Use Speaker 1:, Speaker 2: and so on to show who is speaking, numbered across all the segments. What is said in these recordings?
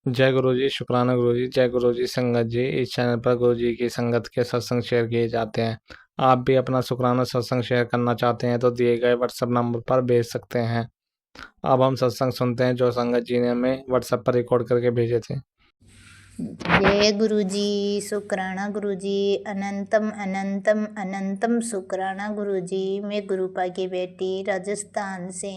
Speaker 1: जय गुरु जी, शुक्राना गुरु जी। जय गुरु जी। संगत जी, इस चैनल पर गुरु जी की संगत के सत्संग शेयर किए जाते हैं। आप भी अपना शुक्राना सत्संग शेयर करना चाहते हैं तो दिए गए व्हाट्सएप नंबर पर भेज सकते हैं। अब हम सत्संग सुनते हैं जो संगत जी ने हमें व्हाट्सएप पर रिकॉर्ड करके भेजे थे।
Speaker 2: जय गुरु जी, शुक्राना गुरु जी। अनंतम अनंतम अनंतम शुक्राना गुरु जी। मैं गुरुपा की बेटी राजस्थान से।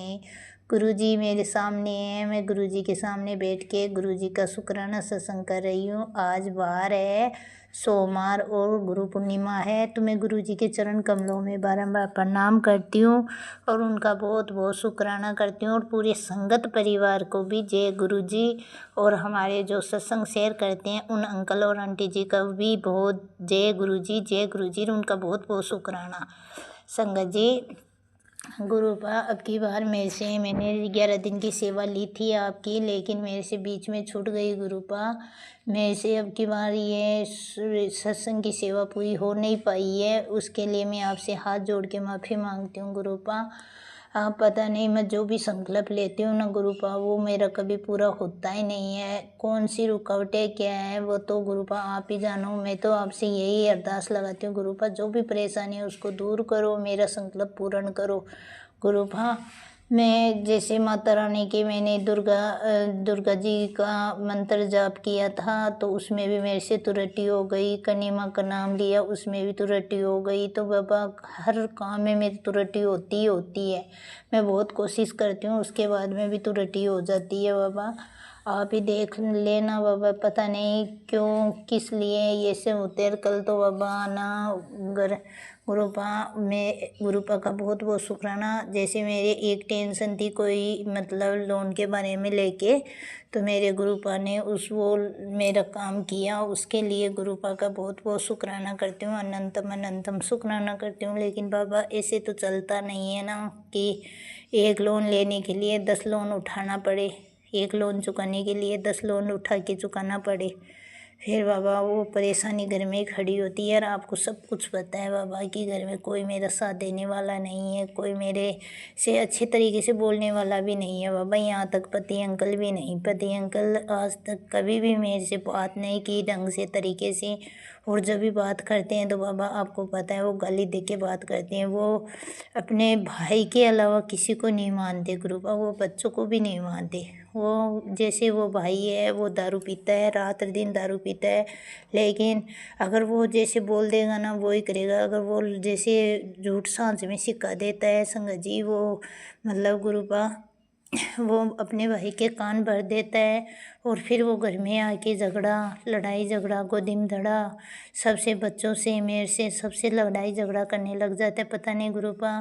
Speaker 2: गुरु जी मेरे सामने है, मैं गुरु जी के सामने बैठ के गुरु जी का शुक्राना सत्संग कर रही हूँ। आज वार है सोमवार और गुरु पूर्णिमा है, तो मैं गुरु जी के चरण कमलों में बारंबार प्रणाम करती हूँ और उनका बहुत बहुत शुक्राना करती हूँ। और पूरे संगत परिवार को भी जय गुरु जी। और हमारे जो सत्संग शेयर करते हैं उन अंकल और आंटी जी का भी बहुत जय गुरु जी, जय गुरु जी। उनका बहुत बहुत शुक्राना। संगत जी, गुरुपा अब की बार मेरे से मैंने 11 दिन की सेवा ली थी आपकी, लेकिन मेरे से बीच में छूट गई गुरुपा। मेरे से अब की बार ये सत्संग की सेवा पूरी हो नहीं पाई है, उसके लिए मैं आपसे हाथ जोड़ के माफ़ी मांगती हूँ गुरुपा। आप पता नहीं मैं जो भी संकल्प लेती हूँ ना गुरुपा, वो मेरा कभी पूरा होता ही नहीं है। कौन सी रुकावटें क्या है वो तो गुरुपा आप ही जानो। मैं तो आपसे यही अरदास लगाती हूँ गुरुपा, जो भी परेशानी है उसको दूर करो, मेरा संकल्प पूर्ण करो गुरुपा। मैं जैसे माता रानी की मैंने दुर्गा जी का मंत्र जाप किया था, तो उसमें भी मेरे से त्रुटि हो गई। कनी माँ का नाम लिया, उसमें भी त्रुटि हो गई। तो बाबा हर काम में मेरी त्रुटि होती ही होती है। मैं बहुत कोशिश करती हूँ, उसके बाद में भी त्रुटि हो जाती है बाबा। आप ही देख लेना बाबा, पता नहीं क्यों किस लिए ये से होते हैं। कल तो बाबा आना गुरुपा में गुरुपा का बहुत बहुत शुक्राना। जैसे मेरे एक टेंशन थी कोई मतलब लोन के बारे में लेके, तो मेरे गुरुपा ने वो मेरा काम किया, उसके लिए गुरुपा का बहुत बहुत शुक्राना करती हूँ। अनंतम अनंतम शुक्राना करती हूँ। लेकिन बाबा ऐसे तो चलता नहीं है ना कि एक लोन लेने के लिए 10 लोन उठाना पड़े, एक लोन चुकाने के लिए 10 लोन उठा के चुकाना पड़े। फिर बाबा वो परेशानी घर में ही खड़ी होती है। और आपको सब कुछ पता है बाबा कि घर में कोई मेरा साथ देने वाला नहीं है, कोई मेरे से अच्छे तरीके से बोलने वाला भी नहीं है बाबा। यहाँ तक पति अंकल भी नहीं, पति अंकल आज तक कभी भी मेरे से बात नहीं की ढंग से तरीके से। और जब भी बात करते हैं तो बाबा आपको पता है वो गाली दे के बात करते हैं। वो अपने भाई के अलावा किसी को नहीं मानते गुरुपा, वो बच्चों को भी नहीं मानते। वो जैसे वो भाई है वो दारू पीता है, रात दिन दारू पीता है, लेकिन अगर वो जैसे बोल देगा ना वो ही करेगा। अगर वो जैसे झूठ सांझ में सिक्का देता है संगत जी, वो मतलब गुरुपा वो अपने भाई के कान भर देता है। और फिर वो घर में आके लड़ाई झगड़ा गोदी में धड़ा सबसे बच्चों से मेरे से सबसे लड़ाई झगड़ा करने लग जाता है। पता नहीं गुरुपा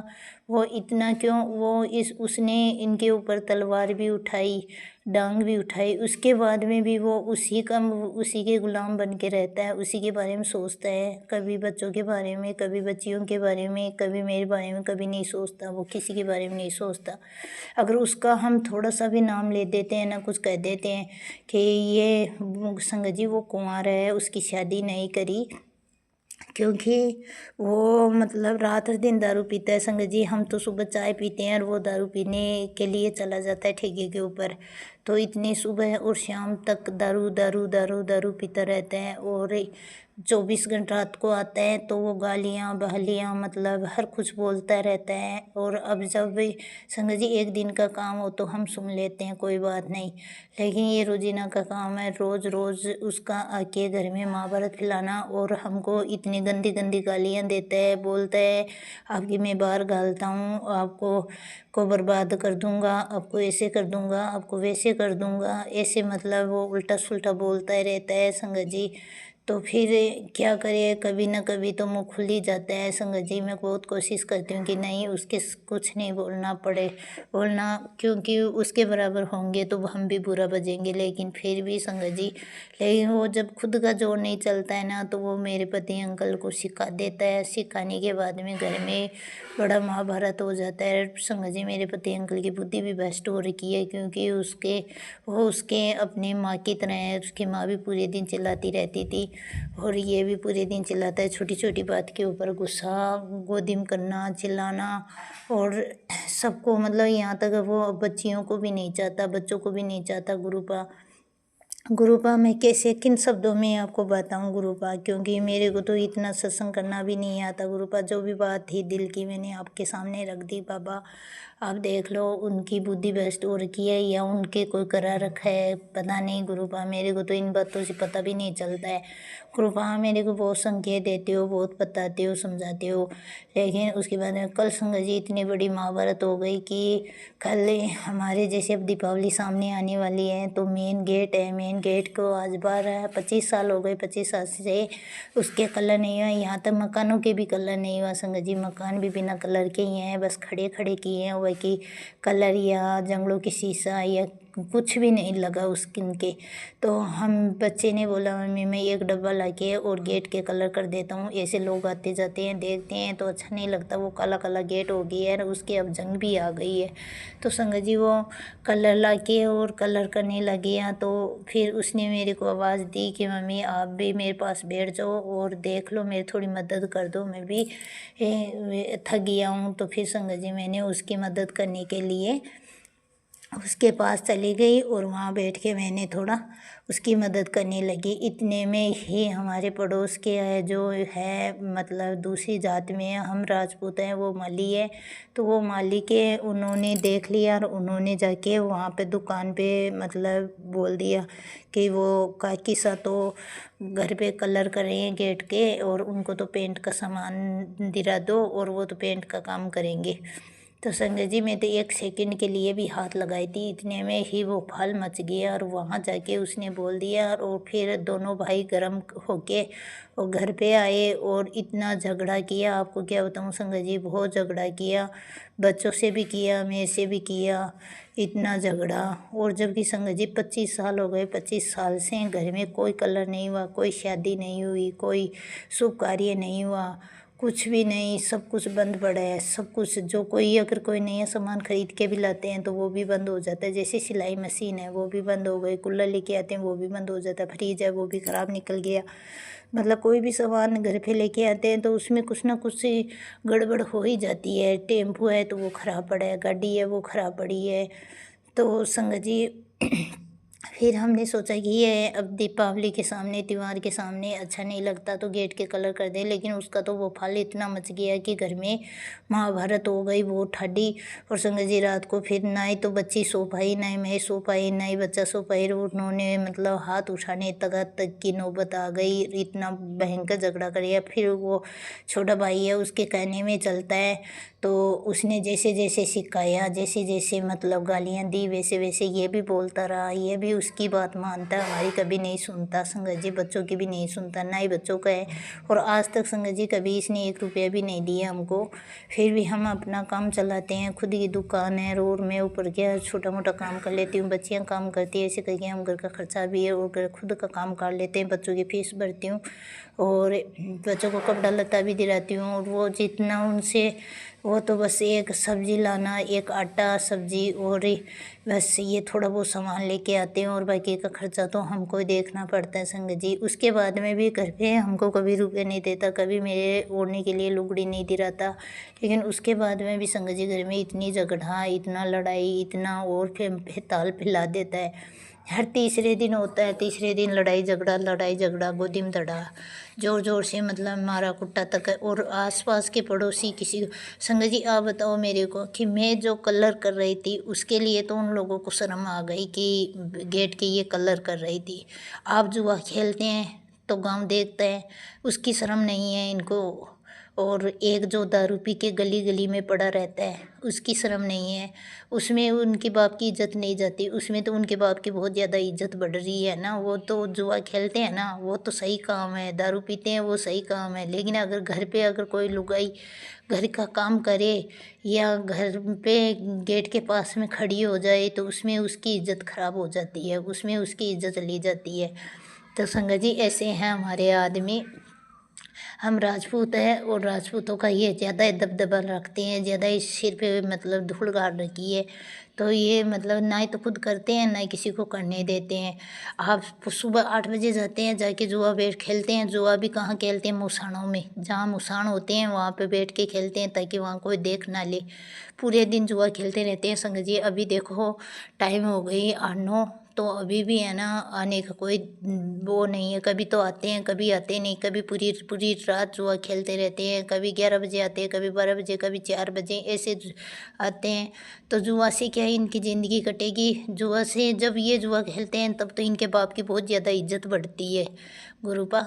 Speaker 2: वो इतना क्यों। वो उसने इनके ऊपर तलवार भी उठाई, डांग भी उठाई, उसके बाद में भी वो उसी के गुलाम बन के रहता है, उसी के बारे में सोचता है। कभी बच्चों के बारे में, कभी बच्चियों के बारे में, कभी मेरे बारे में कभी नहीं सोचता। वो किसी के बारे में नहीं सोचता। अगर उसका हम थोड़ा सा भी नाम ले देते हैं ना, कुछ कह देते हैं कि ये संगत जी वो कुंवारा है, उसकी शादी नहीं करी, क्योंकि वो मतलब रात दिन दारू पीता है संगत जी। हम तो सुबह चाय पीते हैं और वो दारू पीने के लिए चला जाता है ठेके के ऊपर। तो इतनी सुबह और शाम तक दारू दारू दारू दारू पीता रहता है। और 24 घंटे रात को आता है तो वो गालियाँ बहलियाँ मतलब हर कुछ बोलता रहता है। और अब जब भी संगत जी एक दिन का काम हो तो हम सुन लेते हैं, कोई बात नहीं, लेकिन ये रोजीना का काम है। रोज़ रोज़ उसका आके घर में महाभारत खिलाना और हमको इतनी गंदी गंदी गालियाँ देता है। बोलता है आपकी मैं बाहर गालता हूँ, आपको बर्बाद कर दूँगा, आपको ऐसे कर दूँगा, आपको वैसे कर दूँगा, ऐसे मतलब वो उल्टा सुल्टा बोलता ही रहता है संगत जी। तो फिर क्या करे, कभी ना कभी तो मुँह खुल ही जाता है संगत जी। मैं बहुत कोशिश करती हूँ कि नहीं उसके कुछ नहीं बोलना, क्योंकि उसके बराबर होंगे तो हम भी बुरा बजेंगे। लेकिन फिर भी संगत जी, लेकिन वो जब खुद का जोर नहीं चलता है ना तो वो मेरे पति अंकल को सिखा देता है। सिखाने के बाद में घर में बड़ा महाभारत हो जाता है संगत जी। मेरे पति अंकल की बुद्धि भी भ्रष्ट हो रखी है, क्योंकि वो उसके अपने माँ की तरह है। उसकी माँ भी पूरे दिन चिल्लाती रहती थी और ये भी पूरे दिन चिल्लाता है, छोटी छोटी बात के ऊपर गुस्सा, गोदी में करना, चिल्लाना। और सबको मतलब यहाँ तक वो बच्चियों को भी नहीं चाहता, बच्चों को भी नहीं चाहता गुरुपा। गुरुपा मैं कैसे किन शब्दों में आपको बताऊं गुरुपा, क्योंकि मेरे को तो इतना सत्संग करना भी नहीं आता गुरुपा। जो भी बात थी दिल की मैंने आपके सामने रख दी बाबा। आप देख लो उनकी बुद्धि भ्रष्ट हो रखी है या उनके कोई करा रखा है, पता नहीं गुरुपा। मेरे को तो इन बातों से पता भी नहीं चलता है गुरुपा। मेरे को बहुत संकेत देते हो, बहुत बताते हो, समझाते हो, लेकिन उसके बाद में कल संगत जी इतनी बड़ी महाभारत हो गई कि कल हमारे जैसे अब दीपावली सामने आने वाली है तो मेन गेट है, मेन गेट को आज 25 साल हो गए, 25 साल से उसके कलर नहीं हुआ। यहाँ तक मकानों के भी कलर नहीं हुआ संगत जी। मकान भी बिना कलर के ही हैं, बस खड़े खड़े किए हैं वह कि कलर या जंगलों की शीशा या कुछ भी नहीं लगा उनके। तो हम बच्चे ने बोला मम्मी मैं एक डब्बा लाके और गेट के कलर कर देता हूँ, ऐसे लोग आते जाते हैं देखते हैं तो अच्छा नहीं लगता, वो काला काला गेट हो गया है और उसके अब जंग भी आ गई है। तो संगत जी वो कलर लाके और कलर करने लगे हैं। तो फिर उसने मेरे को आवाज़ दी कि मम्मी आप भी मेरे पास बैठ जाओ और देख लो, मेरी थोड़ी मदद कर दो, मैं भी थक गया हूँ। तो फिर संगत जी मैंने उसकी मदद करने के लिए उसके पास चली गई और वहाँ बैठ के मैंने थोड़ा उसकी मदद करने लगी। इतने में ही हमारे पड़ोस के जो है मतलब दूसरी जात में है, हम राजपूत हैं, वो माली है। तो वो माली के उन्होंने देख लिया और उन्होंने जाके वहाँ पे दुकान पे मतलब बोल दिया कि वो काकी सा तो घर पे कलर कर रहे हैं गेट के और उनको तो पेंट का सामान दिला दो और वो तो पेंट का काम करेंगे। तो संगत जी मैं तो 1 सेकंड के लिए भी हाथ लगाई थी, इतने में ही वो फाल मच गया और वहाँ जाके उसने बोल दिया। और फिर दोनों भाई गर्म होके और घर पे आए और इतना झगड़ा किया, आपको क्या बताऊँ संगत जी, बहुत झगड़ा किया, बच्चों से भी किया, मेरे से भी किया, इतना झगड़ा। और जबकि संगत जी 25 साल हो गए, 25 साल से घर में कोई कलर नहीं हुआ, कोई शादी नहीं हुई, कोई शुभ कार्य नहीं हुआ, कुछ भी नहीं, सब कुछ बंद पड़ा है। सब कुछ जो कोई अगर कोई नया सामान खरीद के भी लाते हैं तो वो भी बंद हो जाता है, जैसे सिलाई मशीन है वो भी बंद हो गई, कूलर लेके आते हैं वो भी बंद हो जाता है, फ्रिज है वो भी ख़राब निकल गया। मतलब कोई भी सामान घर पे लेके आते हैं तो उसमें कुछ ना कुछ सी गड़बड़ हो ही जाती है। टेम्पो है तो वो ख़राब पड़ा है, गाड़ी है वो ख़राब पड़ी है। तो संगत जी फिर हमने सोचा कि ये अब दीपावली के सामने, त्यौहार के सामने अच्छा नहीं लगता तो गेट के कलर कर दे, लेकिन उसका तो वो फल इतना मच गया कि घर में महाभारत हो गई वो ठाडी। और संगत जी रात को फिर ना ही तो बच्ची सो पाई, ना ही मैं सो पाई, ना ही बच्चा सो पाई। उन्होंने मतलब हाथ उठाने तक की नौबत आ गई, इतना भयंकर झगड़ा करिए। फिर वो छोटा भाई है उसके कहने में चलता है, तो उसने जैसे जैसे सिखाया, जैसे जैसे मतलब गालियाँ दी, वैसे वैसे ये भी बोलता रहा, ये भी उसकी बात मानता, हमारी कभी नहीं सुनता संगत जी, बच्चों की भी नहीं सुनता, ना ही बच्चों का है। और आज तक संगत जी कभी इसने 1 रुपया भी नहीं दिया हमको। फिर भी हम अपना काम चलाते हैं, खुद की दुकान है, रोड में ऊपर क्या छोटा मोटा काम कर लेती हूँ, बच्चियाँ काम करती है, ऐसे करके हम घर का खर्चा भी है और खुद का काम कर लेते हैं, बच्चों की फीस भरती हूँ और बच्चों को कपड़ा लत्ता भी दिलाती हूँ। और वो जितना उनसे वो तो बस एक सब्ज़ी लाना, एक आटा सब्ज़ी और बस ये थोड़ा बहुत सामान लेके आते हैं और बाकी का खर्चा तो हमको ही देखना पड़ता है संगत जी। उसके बाद में भी घर पे हमको कभी रुपये नहीं देता, कभी मेरे ओढ़ने के लिए लुगड़ी नहीं दिलाता, लेकिन उसके बाद में भी संगत जी घर में इतनी झगड़ा, इतना लड़ाई, इतना और फिर ताल फैला देता है। हर तीसरे दिन होता है, तीसरे दिन लड़ाई झगड़ा, गोदी में धड़ा, ज़ोर ज़ोर से मतलब मारा कुट्टा तक है। और आसपास के पड़ोसी किसी संगत जी आप बताओ मेरे को कि मैं जो कलर कर रही थी उसके लिए तो उन लोगों को शर्म आ गई कि गेट के ये कलर कर रही थी। आप जुआ खेलते हैं तो गांव देखता है, उसकी शर्म नहीं है इनको। और एक जो दारू पी के गली गली में पड़ा रहता है उसकी शर्म नहीं है, उसमें उनके बाप की इज्जत नहीं जाती, उसमें तो उनके बाप की बहुत ज़्यादा इज्जत बढ़ रही है ना। वो तो जुआ खेलते हैं ना, वो तो सही काम है, दारू पीते हैं वो सही काम है, लेकिन अगर घर पे अगर कोई लुगाई घर का काम करे या घर पे गेट के पास में खड़ी हो जाए तो उसमें उसकी इज्जत खराब हो जाती है, उसमें उसकी इज्जत ली जाती है। तो संगत जी ऐसे हैं हमारे आदमी। हम राजपूत हैं और राजपूतों का ये ज़्यादा दबदबा रखते हैं, ज़्यादा ही सिर पे मतलब धूल गाड़ रखी है। तो ये मतलब ना ही तो खुद करते हैं ना ही किसी को करने देते हैं। आप सुबह 8 बजे जाते हैं, जाके जुआ बैठ खेलते हैं, जुआ भी कहाँ खेलते हैं, मुसानों में, जहाँ मुसान होते हैं वहाँ पे बैठ के खेलते हैं ताकि वहाँ कोई देख ना ले। पूरे दिन जुआ खेलते रहते हैं संगत जी। अभी देखो टाइम हो गई 8-9, तो अभी भी है ना आने का कोई वो नहीं है। कभी तो आते हैं, कभी आते नहीं, कभी पूरी पूरी रात जुआ खेलते रहते हैं। कभी 11 बजे आते हैं, कभी 12 बजे, कभी 4 बजे ऐसे आते हैं। तो जुआ से क्या है, इनकी ज़िंदगी कटेगी। जुआ से जब ये जुआ खेलते हैं तब तो इनके बाप की बहुत ज़्यादा इज्जत बढ़ती है गुरुपा।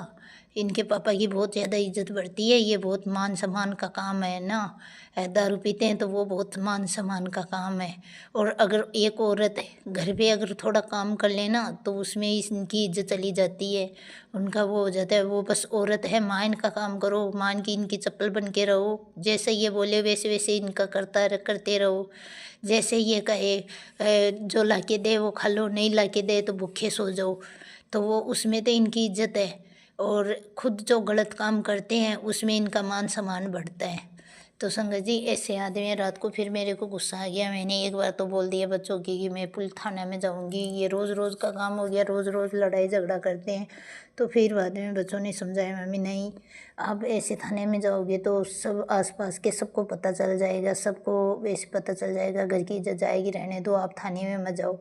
Speaker 2: इनके पापा की बहुत ज़्यादा इज्जत बढ़ती है। ये बहुत मान सम्मान का काम है ना। दारू पीते हैं तो वो बहुत मान सम्मान का काम है। और अगर एक औरत घर पे अगर थोड़ा काम कर लेना तो उसमें इनकी इज्जत चली जाती है। उनका वो हो जाता है, वो बस औरत है, माँ इनका काम करो, माँ की इनकी चप्पल बन के रहो। जैसे ये बोले वैसे वैसे इनका करते रहो। जैसे ये कहे जो ला के दे वो खा लो, नहीं ला के दे तो भूखे सो जाओ। तो वो उसमें तो इनकी इज्जत है। और खुद जो गलत काम करते हैं उसमें इनका मान सम्मान बढ़ता है। तो संगत जी ऐसे आदमी हैं। रात को फिर मेरे को गुस्सा आ गया। मैंने एक बार तो बोल दिया बच्चों की कि मैं पुलिस थाने में जाऊंगी। ये रोज़ रोज़ का काम हो गया, रोज़ रोज़ लड़ाई झगड़ा करते हैं। तो फिर बाद में बच्चों ने समझाया, मम्मी नहीं, आप ऐसे थाने में जाओगे तो सब आसपास के सबको पता चल जाएगा, सबको वैसे पता चल जाएगा, घर की इज्जत जाएगी, रहने दो, आप थाने में मत जाओ।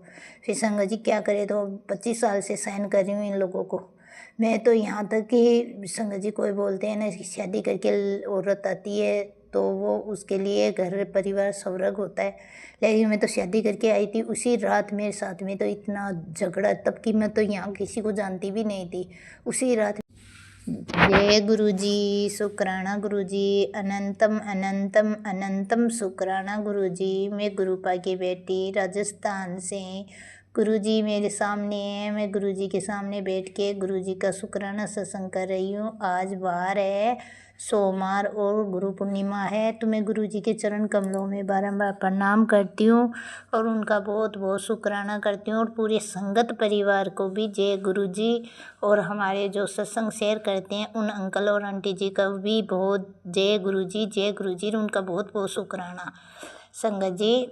Speaker 2: फिर संगत जी क्या करे, तो 25 साल से सहन कर रही हूँ इन लोगों को। मैं तो यहाँ तक कि संगत जी कोई बोलते हैं ना, शादी करके औरत आती है तो वो उसके लिए घर परिवार स्वर्ग होता है। लेकिन मैं तो शादी करके आई थी, उसी रात मेरे साथ में तो इतना झगड़ा, तब की मैं तो यहाँ किसी को जानती भी नहीं थी। उसी रात जय गुरुजी, शुक्राना गुरुजी, अनंतम अनंतम अनंतम शुक्राना गुरुजी। मैं गुरुपा की बेटी राजस्थान से। गुरुजी मेरे सामने है, मैं गुरुजी के सामने बैठ के गुरुजी का शुक्राना सत्संग कर रही हूँ। आज वार है, सोमवार और गुरु पूर्णिमा है। तो मैं गुरुजी के चरण कमलों में बारंबार प्रणाम करती हूँ और उनका बहुत बहुत शुक्राना करती हूँ। और पूरे संगत परिवार को भी जय गुरुजी। और हमारे जो सत्संग शेयर करते हैं उन अंकल और आंटी जी का भी बहुत जय गुरुजी, जय गुरुजी। उनका बहुत बहुत शुक्राना। संगत जी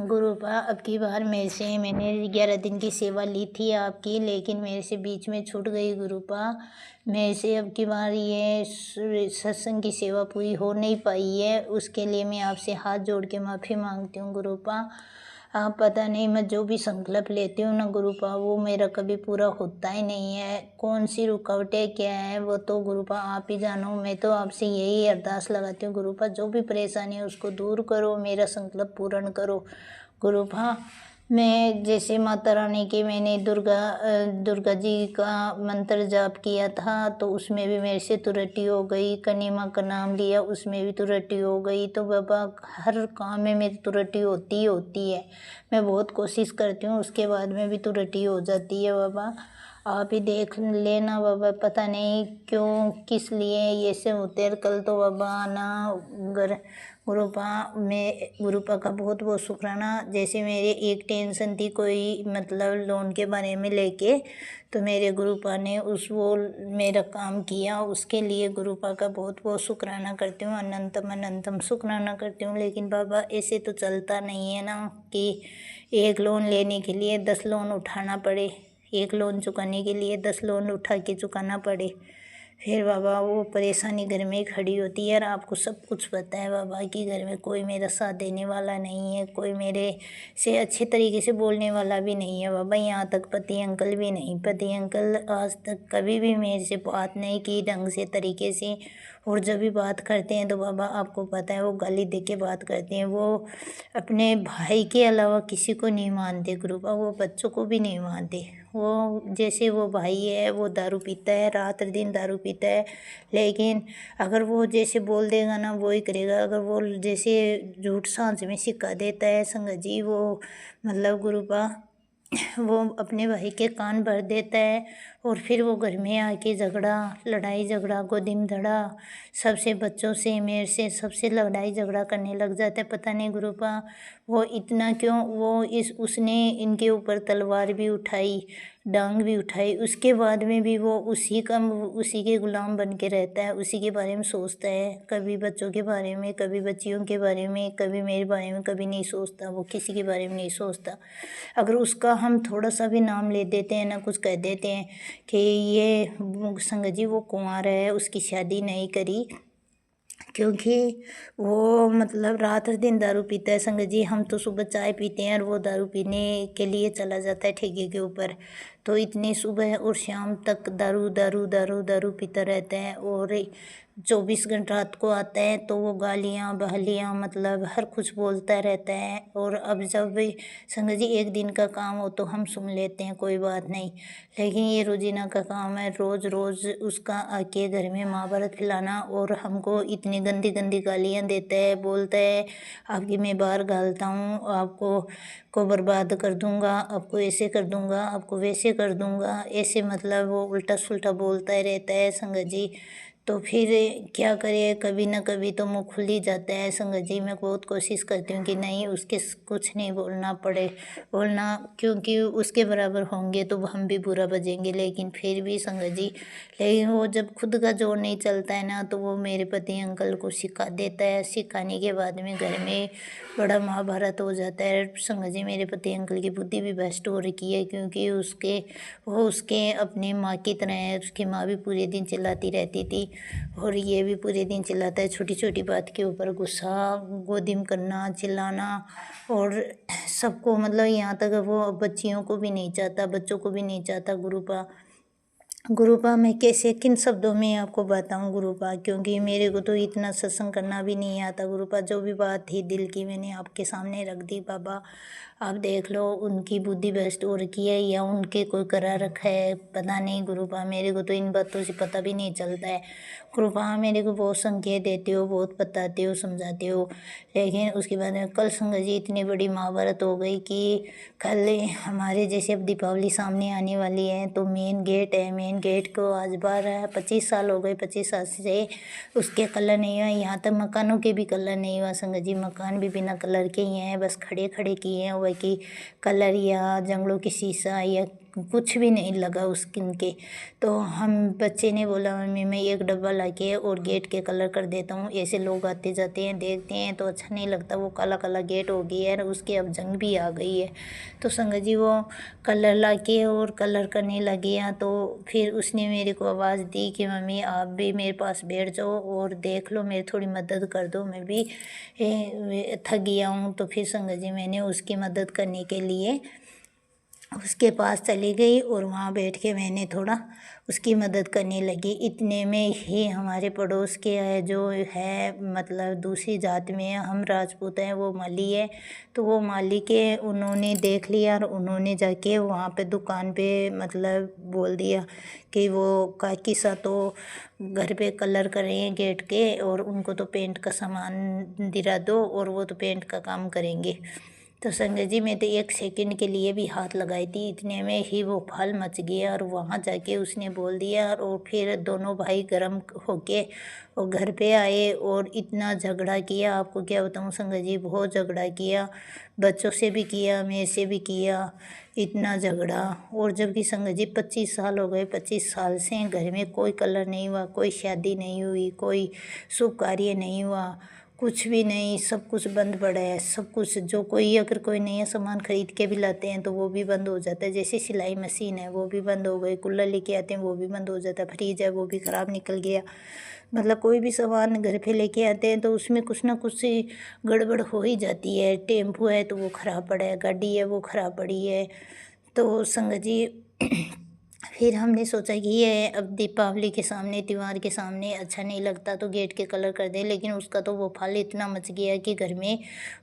Speaker 2: गुरुपा, अब की बार मेरे से मैंने 11 दिन की सेवा ली थी आपकी, लेकिन मेरे से बीच में छूट गई गुरुपा। मेरे से अब की बार ये सत्संग की सेवा पूरी हो नहीं पाई है, उसके लिए मैं आपसे हाथ जोड़ के माफ़ी मांगती हूँ गुरुपा। आप पता नहीं मैं जो भी संकल्प लेती हूँ ना गुरुपा, वो मेरा कभी पूरा होता ही नहीं है। कौन सी रुकावटें क्या है वो तो गुरुपा आप ही जानो। मैं तो आपसे यही अरदास लगाती हूँ गुरुपा, जो भी परेशानी है उसको दूर करो, मेरा संकल्प पूर्ण करो गुरुपा। मैं जैसे माता रानी के मैंने दुर्गा जी का मंत्र जाप किया था तो उसमें भी मेरे से त्रुटि हो गई। कनी माँ का नाम लिया उसमें भी त्रुटि हो गई। तो बाबा हर काम में मेरी त्रुटि होती ही होती है। मैं बहुत कोशिश करती हूँ, उसके बाद में भी त्रुटि हो जाती है बाबा। आप ही देख लेना बाबा, पता नहीं क्यों किस लिए ये सब होते हैं। कल तो बाबा आना गुरुपा, मैं गुरुपा का बहुत बहुत शुक्राना। जैसे मेरे एक टेंशन थी कोई मतलब लोन के बारे में लेके, तो मेरे गुरुपा ने वो मेरा काम किया, उसके लिए गुरुपा का बहुत बहुत शुक्राना करती हूँ, अनंतम अनंतम शुक्राना करती हूँ। लेकिन बाबा ऐसे तो चलता नहीं है ना कि एक लोन लेने के लिए 10 लोन उठाना पड़े, एक लोन चुकाने के लिए 10 लोन उठा के चुकाना पड़े। फिर बाबा वो परेशानी घर में खड़ी होती है। और आपको सब कुछ पता है बाबा कि घर में कोई मेरा साथ देने वाला नहीं है, कोई मेरे से अच्छे तरीके से बोलने वाला भी नहीं है बाबा। यहाँ तक पति अंकल भी नहीं, पति अंकल आज तक कभी भी मेरे से बात नहीं की ढंग से तरीके से। और जब भी बात करते हैं तो बाबा आपको पता है वो गाली दे के बात करते हैं। वो अपने भाई के अलावा किसी को नहीं मानते गुरुपा, वो बच्चों को भी नहीं मानते। वो जैसे वो भाई है वो दारू पीता है, रात दिन दारू पीता है, लेकिन अगर वो जैसे बोल देगा ना वो ही करेगा। अगर वो जैसे झूठ सांस में सिक्का देता है संगत जी, वो मतलब गुरुपा वो अपने भाई के कान भर देता है। और फिर वो घर में आके झगड़ा, लड़ाई झगड़ा, गोदिम धड़ा, सबसे बच्चों से मेरे से सबसे लड़ाई झगड़ा करने लग जाता है। पता नहीं गुरुपा वो इतना क्यों, वो उसने इनके ऊपर तलवार भी उठाई, डांग भी उठाई, उसके बाद में भी वो उसी के गुलाम बन के रहता है, उसी के बारे में सोचता है। कभी बच्चों के बारे में, कभी बच्चियों के बारे में, कभी मेरे बारे में, कभी नहीं सोचता। वो किसी के बारे में नहीं सोचता। अगर उसका हम थोड़ा सा भी नाम ले देते हैं ना, कुछ कह देते हैं कि ये संगत जी वो कुंवारा है, उसकी शादी नहीं करी, क्योंकि वो मतलब रात और दिन दारू पीता है संगत जी। हम तो सुबह चाय पीते हैं और वो दारू पीने के लिए चला जाता है ठेके के ऊपर। तो इतनी सुबह और शाम तक दारू दारू दारू दारू पीता रहता है और 24 घंटा रात को आता है तो वो गालियाँ बहलियाँ मतलब हर कुछ बोलता रहता है। और अब जब भी संगत जी एक दिन का काम हो तो हम सुन लेते हैं, कोई बात नहीं, लेकिन ये रोजीना का काम है, रोज़ रोज़ उसका आके घर में महाभारत खिलाना और हमको इतनी गंदी गंदी गालियाँ देता है, बोलता है आपकी मैं बाहर गालता हूँ, आपको बर्बाद कर दूँगा, आपको ऐसे कर दूँगा, आपको वैसे कर दूँगा, ऐसे मतलब वो उल्टा सुल्टा बोलता रहता है संगत जी। तो फिर क्या करे, कभी ना कभी तो मुँह खुल ही जाता है संगत जी। मैं बहुत कोशिश करती हूँ कि नहीं उसके कुछ नहीं बोलना, क्योंकि उसके बराबर होंगे तो हम भी बुरा बजेंगे, लेकिन फिर भी संगत जी, लेकिन वो जब खुद का जोर नहीं चलता है ना तो वो मेरे पति अंकल को सिखा देता है। सिखाने के बाद में घर में बड़ा महाभारत हो जाता है संगत जी। मेरे पति अंकल की बुद्धि भी भ्रष्ट हो रखी है, क्योंकि वो उसके अपनी माँ की तरह है। उसकी माँ भी पूरे दिन चिल्लाती रहती थी और ये भी पूरे दिन चिल्लाता है, छोटी छोटी बात के ऊपर गुस्सा, गोदिम करना, चिल्लाना और सबको मतलब यहाँ तक वो बच्चियों को भी नहीं चाहता, बच्चों को भी नहीं चाहता। गुरुपा मैं कैसे किन शब्दों में आपको बताऊं गुरुपा, क्योंकि मेरे को तो इतना सत्संग करना भी नहीं आता गुरुपा। जो भी बात थी दिल की मैंने आपके सामने रख दी बाबा, आप देख लो उनकी बुद्धि भ्रष्ट हो रखी है या उनके कोई करा रखा है पता नहीं गुरुपा। मेरे को तो इन बातों से पता भी नहीं चलता है गुरुपा। मेरे को बहुत संकेत देते हो, बहुत बताते हो, समझाते हो, लेकिन उसके बाद में कल संगत जी इतनी बड़ी महाभारत हो गई कि कल हमारे जैसे अब दीपावली सामने आने वाली है तो मेन गेट है, मेन गेट को आज 25 साल हो गए, 25 साल से उसके कलर नहीं हुआ। यहाँ तक मकानों के भी कलर नहीं हुआ संगत जी। मकान भी बिना कलर के ही हैं, बस खड़े खड़े किए हैं, वह कि कलर या जंगलों की शीशा या कुछ भी नहीं लगा उसके। तो हम बच्चे ने बोला मम्मी मैं एक डब्बा लाके और गेट के कलर कर देता हूँ, ऐसे लोग आते जाते हैं देखते हैं तो अच्छा नहीं लगता। वो काला काला गेट हो गया है और उसके अब जंग भी आ गई है। तो संगत जी वो कलर लाके और कलर करने लगे हैं। तो फिर उसने मेरे को आवाज़ दी कि मम्मी आप भी मेरे पास बैठ जाओ और देख लो, मेरी थोड़ी मदद कर दो, मैं भी थक गया हूँ। तो फिर संगत जी मैंने उसकी मदद करने के लिए उसके पास चली गई और वहाँ बैठ के मैंने थोड़ा उसकी मदद करने लगी। इतने में ही हमारे पड़ोस के जो है मतलब दूसरी जात में है, हम राजपूत हैं, वो माली है। तो वो माली के उन्होंने देख लिया और उन्होंने जाके वहाँ पे दुकान पे मतलब बोल दिया कि वो काकी सा तो घर पे कलर कर रहे हैं गेट के और उनको तो पेंट का सामान दिला दो और वो तो पेंट का काम करेंगे। तो संगत जी मैं तो 1 सेकंड के लिए भी हाथ लगाई थी, इतने में ही वो फल मच गया और वहाँ जाके उसने बोल दिया। और फिर दोनों भाई गर्म होके और घर पे आए और इतना झगड़ा किया, आपको क्या बताऊँ संगत जी, बहुत झगड़ा किया, बच्चों से भी किया, मेरे से भी किया, इतना झगड़ा। और जबकि संगत जी 25 साल हो गए, 25 साल से घर में कोई कलर नहीं हुआ, कोई शादी नहीं हुई, कोई शुभ कार्य नहीं हुआ, कुछ भी नहीं, सब कुछ बंद पड़ा है। सब कुछ जो कोई अगर कोई नया सामान खरीद के भी लाते हैं तो वो भी बंद हो जाता है। जैसे सिलाई मशीन है वो भी बंद हो गई, कूलर लेके आते हैं वो भी बंद हो जाता है, फ्रिज है वो भी ख़राब निकल गया। मतलब कोई भी सामान घर पे लेके आते हैं तो उसमें कुछ ना कुछ गड़बड़ हो ही जाती है। टेम्पो है तो वो ख़राब पड़ा है, गाड़ी है वो ख़राब पड़ी है। तो संगत जी फिर हमने सोचा कि ये अब दीपावली के सामने, त्यौहार के सामने अच्छा नहीं लगता तो गेट के कलर कर दे, लेकिन उसका तो वो फल इतना मच गया कि घर में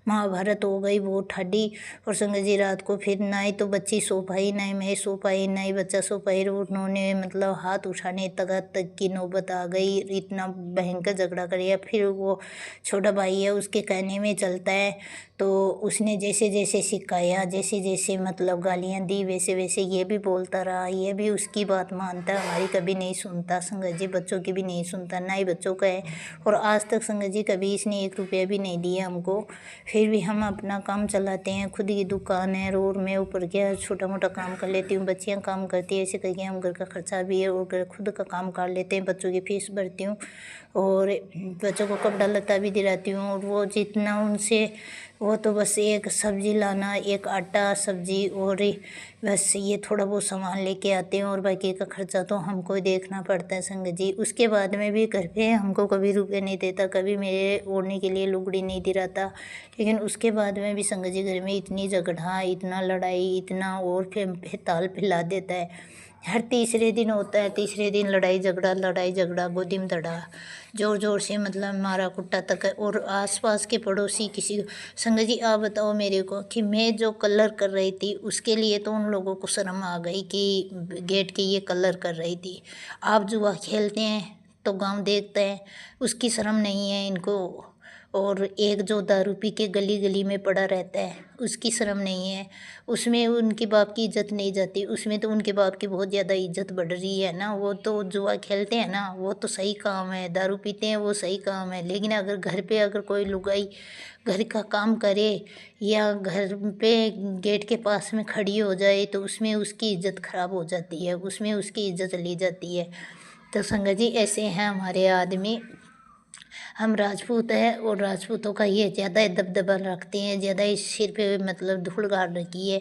Speaker 2: महाभारत हो गई वो ठाडी। और संगत जी रात को फिर ना ही तो बच्ची सो पाई, ना ही मैं सो पाई, ना ही बच्चा सो पाई। उन्होंने मतलब हाथ उठाने तक की नौबत आ गई, इतना भयंकर झगड़ा कर। फिर वो छोटा भाई है उसके कहने में चलता है तो उसने जैसे जैसे सिखाया, जैसे जैसे मतलब गालियाँ दी, वैसे वैसे ये भी बोलता रहा, ये भी उसकी बात मानता, हमारी कभी नहीं सुनता संगत जी, बच्चों की भी नहीं सुनता, ना ही बच्चों का है। और आज तक संगत जी कभी इसने 1 रुपया भी नहीं दिया हमको। फिर भी हम अपना काम चलाते हैं, खुद की दुकान है, रोड में ऊपर क्या छोटा मोटा काम कर लेती हूँ, बच्चियाँ काम करती है, ऐसे करके हम घर का खर्चा भी है और खुद का काम कर लेते हैं, बच्चों की फीस भरती हूँ। और बच्चों को कपड़ा लत्ता भी दिलाती हूँ। और वो जितना उनसे वो तो बस एक सब्ज़ी लाना, एक आटा सब्ज़ी और बस ये थोड़ा बहुत सामान लेके आते हैं और बाकी का खर्चा तो हमको ही देखना पड़ता है संगत जी। उसके बाद में भी घर पे हमको कभी रुपए नहीं देता, कभी मेरे ओढ़ने के लिए लुगड़ी नहीं दिलाता। लेकिन उसके बाद में भी संगत जी घर में इतनी झगड़ा, इतना लड़ाई, इतना और फिर ताल फैला देता है। हर तीसरे दिन होता है, तीसरे दिन लड़ाई झगड़ा, गोदी में धड़ा, ज़ोर ज़ोर से मतलब मारा कुट्टा तक है। और आसपास के पड़ोसी किसी संगत जी आप बताओ मेरे को कि मैं जो कलर कर रही थी उसके लिए तो उन लोगों को शर्म आ गई कि गेट के ये कलर कर रही थी। आप जुआ खेलते हैं तो गांव देखते हैं, उसकी शर्म नहीं है इनको। और एक जो दारू पी के गली गली में पड़ा रहता है उसकी शर्म नहीं है, उसमें उनके बाप की इज्जत नहीं जाती, उसमें तो उनके बाप की बहुत ज़्यादा इज्जत बढ़ रही है ना। वो तो जुआ खेलते हैं ना, वो तो सही काम है, दारू पीते हैं वो सही काम है। लेकिन अगर घर पे अगर कोई लुगाई घर का काम करे या घर पे गेट के पास में खड़ी हो जाए तो उसमें उसकी इज्जत खराब हो जाती है, उसमें उसकी इज्जत ली जाती है। तो संगत जी ऐसे हैं हमारे आदमी। हम राजपूत हैं और राजपूतों का ये ज़्यादा दबदबा रखते हैं, ज़्यादा इस सिर पे मतलब धूल गाड़ रखी है।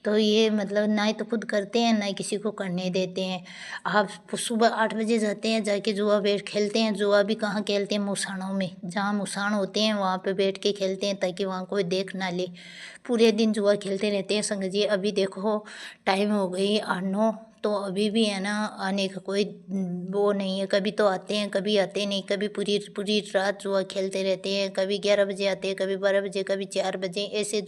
Speaker 2: तो ये मतलब ना ही तो खुद करते हैं ना ही किसी को करने देते हैं। आप सुबह 8 बजे जाते हैं, जाके जुआ बैठ खेलते हैं। जुआ भी कहाँ खेलते हैं? मुसानों में, जहाँ मुसान होते हैं वहाँ पे बैठ के खेलते हैं ताकि वहाँ कोई देख ना ले। पूरे दिन जुआ खेलते रहते हैं संगत जी। अभी देखो टाइम हो गई 8-9, तो अभी भी है ना आने का कोई वो नहीं है। कभी तो आते हैं, कभी आते नहीं, कभी पूरी पूरी रात जुआ खेलते रहते हैं। कभी 11 बजे आते हैं, कभी 12 बजे, कभी 4 बजे ऐसे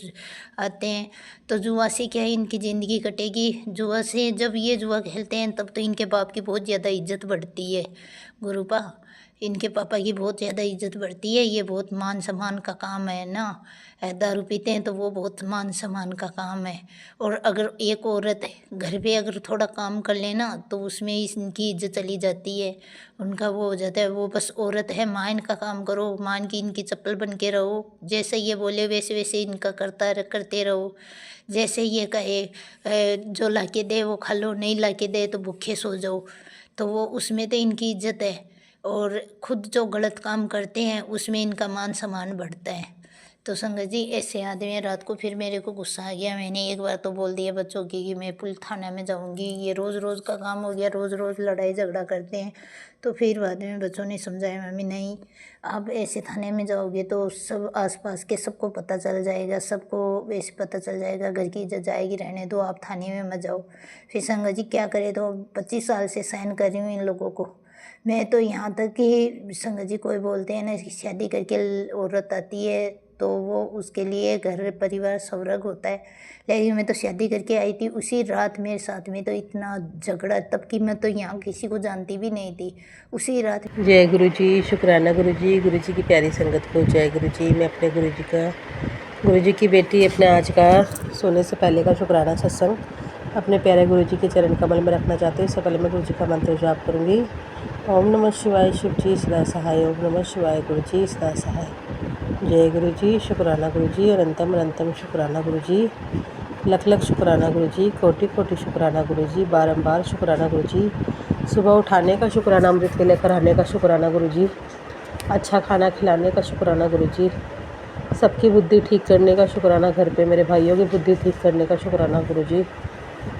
Speaker 2: आते हैं। तो जुआ से क्या है इनकी ज़िंदगी कटेगी? जुआ से जब ये जुआ खेलते हैं तब तो इनके बाप की बहुत ज़्यादा इज्जत बढ़ती है गुरुपा, इनके पापा की बहुत ज़्यादा इज्जत बढ़ती है। ये बहुत मान सम्मान का काम है ना, दारू पीते हैं तो वो बहुत मान सम्मान का काम है। और अगर एक औरत घर पे अगर थोड़ा काम कर लेना तो उसमें इनकी इज्जत चली जाती है, उनका वो हो जाता है। वो बस औरत है, माँ इनका काम करो, मान की इनकी चप्पल बन के रहो, जैसे ये बोले वैसे वैसे इनका करते रहो। जैसे ये कहे जो ला के दे वो खा लो, नहीं ला के दे तो भूखे सो जाओ, तो वो उसमें तो इनकी इज्जत है। और खुद जो गलत काम करते हैं उसमें इनका मान सम्मान बढ़ता है। तो संगत जी ऐसे आदमी। रात को फिर मेरे को गुस्सा आ गया, मैंने एक बार तो बोल दिया बच्चों की कि मैं पुलिस थाने में जाऊंगी। ये रोज़ रोज़ का काम हो गया, रोज़ रोज़ लड़ाई झगड़ा करते हैं। तो फिर बाद में बच्चों ने समझाया मम्मी नहीं, आप ऐसे थाने में जाओगे तो सब आसपास के सबको पता चल जाएगा, सबको ऐसे पता चल जाएगा, घर की इज्जत जाएगी, रहने दो, आप थाने में मत जाओ। फिर संगत जी क्या करे, तो 25 साल से सहन कर रही हूँ इन लोगों को। मैं तो यहाँ तक कि संगत जी कोई बोलते हैं ना कि शादी करके औरत आती है तो वो उसके लिए घर परिवार स्वर्ग होता है। लेकिन मैं तो शादी करके आई थी, उसी रात मेरे साथ में तो इतना झगड़ा, तब की मैं तो यहाँ किसी को जानती भी नहीं थी, उसी रात।
Speaker 3: जय गुरु जी, शुक्राना गुरु जी की प्यारी संगत को जय गुरु जी। मैं अपने गुरु जी की बेटी अपने आज का सोने से पहले का शुक्राना सत्संग अपने प्यारे गुरु जी के चरण कमल में रखना चाहते हैं। इससे पहले मैं गुरु जी का मंत्र जाप करूँगी। ओम नमः शिवाय, शिव जी सदा सहाय। ओम नमः शिवाय, गुरु जी सदा सहाय। जय गुरु जी, शुक्राना गुरु जी, अनंतम अनंतम शुक्राना गुरु जी, लख लख शुक्राना गुरु जी, कोटि कोटि शुक्राना गुरु जी, बारंबार शुक्राना गुरु जी। सुबह उठाने का शुक्राना, अमृत के लेकर आने का शुक्राना गुरु जी, अच्छा खाना खिलाने का शुक्राना गुरु जी, सबकी बुद्धि ठीक करने का शुक्राना, घर पे मेरे भाइयों की बुद्धि ठीक करने का शुक्राना गुरु जी।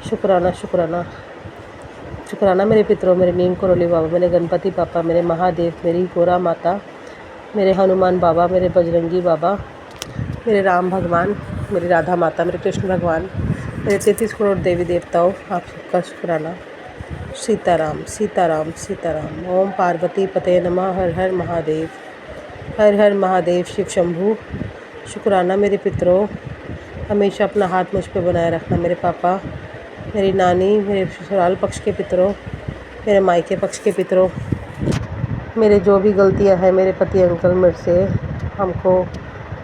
Speaker 3: शुक्राना शुक्राना शुक्राना मेरे पितरों, मेरे नीम करोली बाबा, मेरे गणपति पापा, मेरे महादेव, मेरी गोरा माता, मेरे हनुमान बाबा, मेरे बजरंगी बाबा, मेरे राम भगवान, मेरी राधा माता, मेरे कृष्ण भगवान, मेरे 33 करोड़ देवी देवताओं, आप सबका शुक्राना। सीताराम सीताराम सीताराम। ओम पार्वती पते नमः। हर हर महादेव, हर हर महादेव, शिव शंभू। शुक्राना मेरे पितरों, हमेशा अपना हाथ मुझ पे बनाए रखना। मेरे पापा, मेरी नानी, मेरे ससुराल पक्ष के पितरों, मेरे मायके पक्ष के पितरों, मेरे जो भी गलतियां हैं मेरे पति अंकल मेरे से, हमको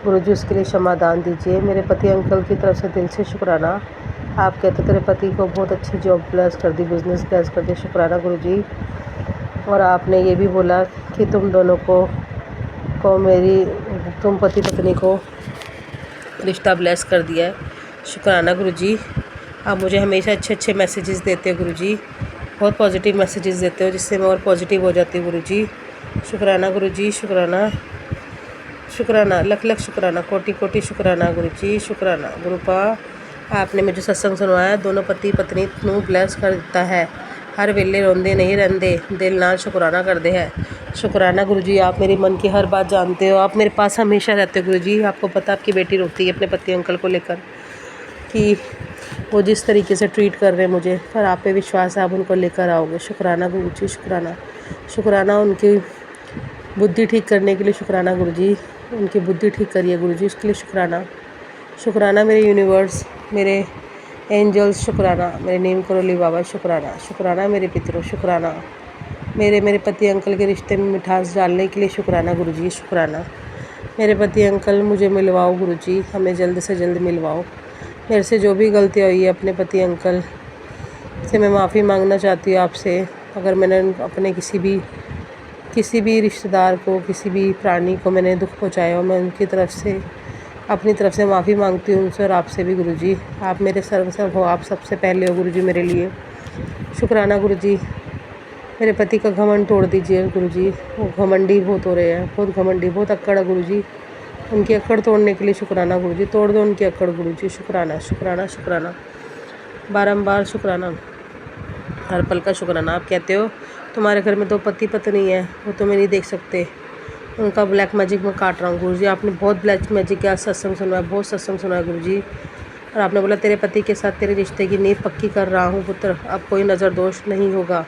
Speaker 3: गुरु जी उसके लिए क्षमादान दीजिए। मेरे पति अंकल की तरफ से दिल से शुक्राना। आप कहते तेरे पति को बहुत अच्छी जॉब ब्लेस कर दी, बिज़नेस ब्लेस कर दी, शुक्राना गुरु जी। और आपने ये भी बोला कि तुम दोनों को तुम पति पत्नी को रिश्ता ब्लेस कर दिया है, शुक्राना गुरु जी। आप मुझे हमेशा अच्छे अच्छे मैसेजेस देते हो गुरु जी, बहुत पॉजिटिव मैसेजेस देते हो जिससे मैं और पॉजिटिव हो जाती हूँ गुरु जी। शुक्राना गुरु जी, शुक्राना शुक्राना, लख लख शुक्राना, कोटि कोटि शुक्राना गुरु जी, शुक्राना। गुरुपा आपने मुझे सत्संग सुनवाया, दोनों पति पत्नी ਨੂੰ ब्लैस कर दिता है, हर वेले रोंदे नहीं रहंदे, दिल नाल शुक्राना करते हैं। शुक्राना गुरु जी, आप मेरी मन की हर बात जानते हो, आप मेरे पास हमेशा रहते हो गुरु जी। आपको पता आपकी बेटी रोती है अपने पति अंकल को लेकर कि वो जिस तरीके से ट्रीट कर रहे हैं मुझे, पर आप पे विश्वास है, आप उनको लेकर आओगे। शुक्राना गुरु जी, शुक्राना। शुक्राना उनकी बुद्धि ठीक करने के लिए, शुक्राना गुरु जी, उनकी बुद्धि ठीक करिए गुरु जी, उसके लिए शुक्राना। शुक्राना मेरे यूनिवर्स, मेरे एंजल्स, शुक्राना मेरे नीम करोली बाबा, शुक्राना। शुक्राना मेरे पितरों, शुक्राना मेरे पति अंकल के रिश्ते में मिठास डालने के लिए, शुक्राना गुरु जी, शुक्राना। मेरे पति अंकल मुझे मिलवाओ गुरु जी, हमें जल्द से जल्द मिलवाओ। मेरे से जो भी गलतियाँ हुई है अपने पति अंकल से मैं माफ़ी मांगना चाहती हूँ आपसे। अगर मैंने अपने किसी भी रिश्तेदार को, किसी भी प्राणी को मैंने दुख पहुँचाया हो, मैं उनकी तरफ से, अपनी तरफ से माफ़ी मांगती हूँ उनसे और आपसे भी गुरु जी। आप मेरे सर्वस्व हो, आप सबसे पहले हो गुरु जी मेरे लिए। शुक्राना गुरु जी, मेरे पति का घमंड तोड़ दीजिए गुरु जी, वो घमंडी बहुत हो रहे हैं, बहुत घमंडी, बहुत अक्कड़ है गुरु जी। उनकी अक्कड़ तोड़ने के लिए शुक्राना गुरु जी, तोड़ दो उनकी अक्कड़ गुरु जी। शुक्राना शुक्राना शुक्राना, बारंबार शुक्राना, हर पल का शुक्राना। आप कहते हो तुम्हारे घर में 2 पति पत्नी है, वो तुम्हें नहीं देख सकते, उनका ब्लैक मैजिक मैं काट रहा हूँ गुरु जी। आपने बहुत ब्लैक मैजिक का सत्संग सुना, बहुत सत्संग सुना गुरु जी। और आपने बोला तेरे पति के साथ तेरे रिश्ते की नींव पक्की कर रहा हूँ पुत्र, अब कोई नज़र दोष नहीं होगा।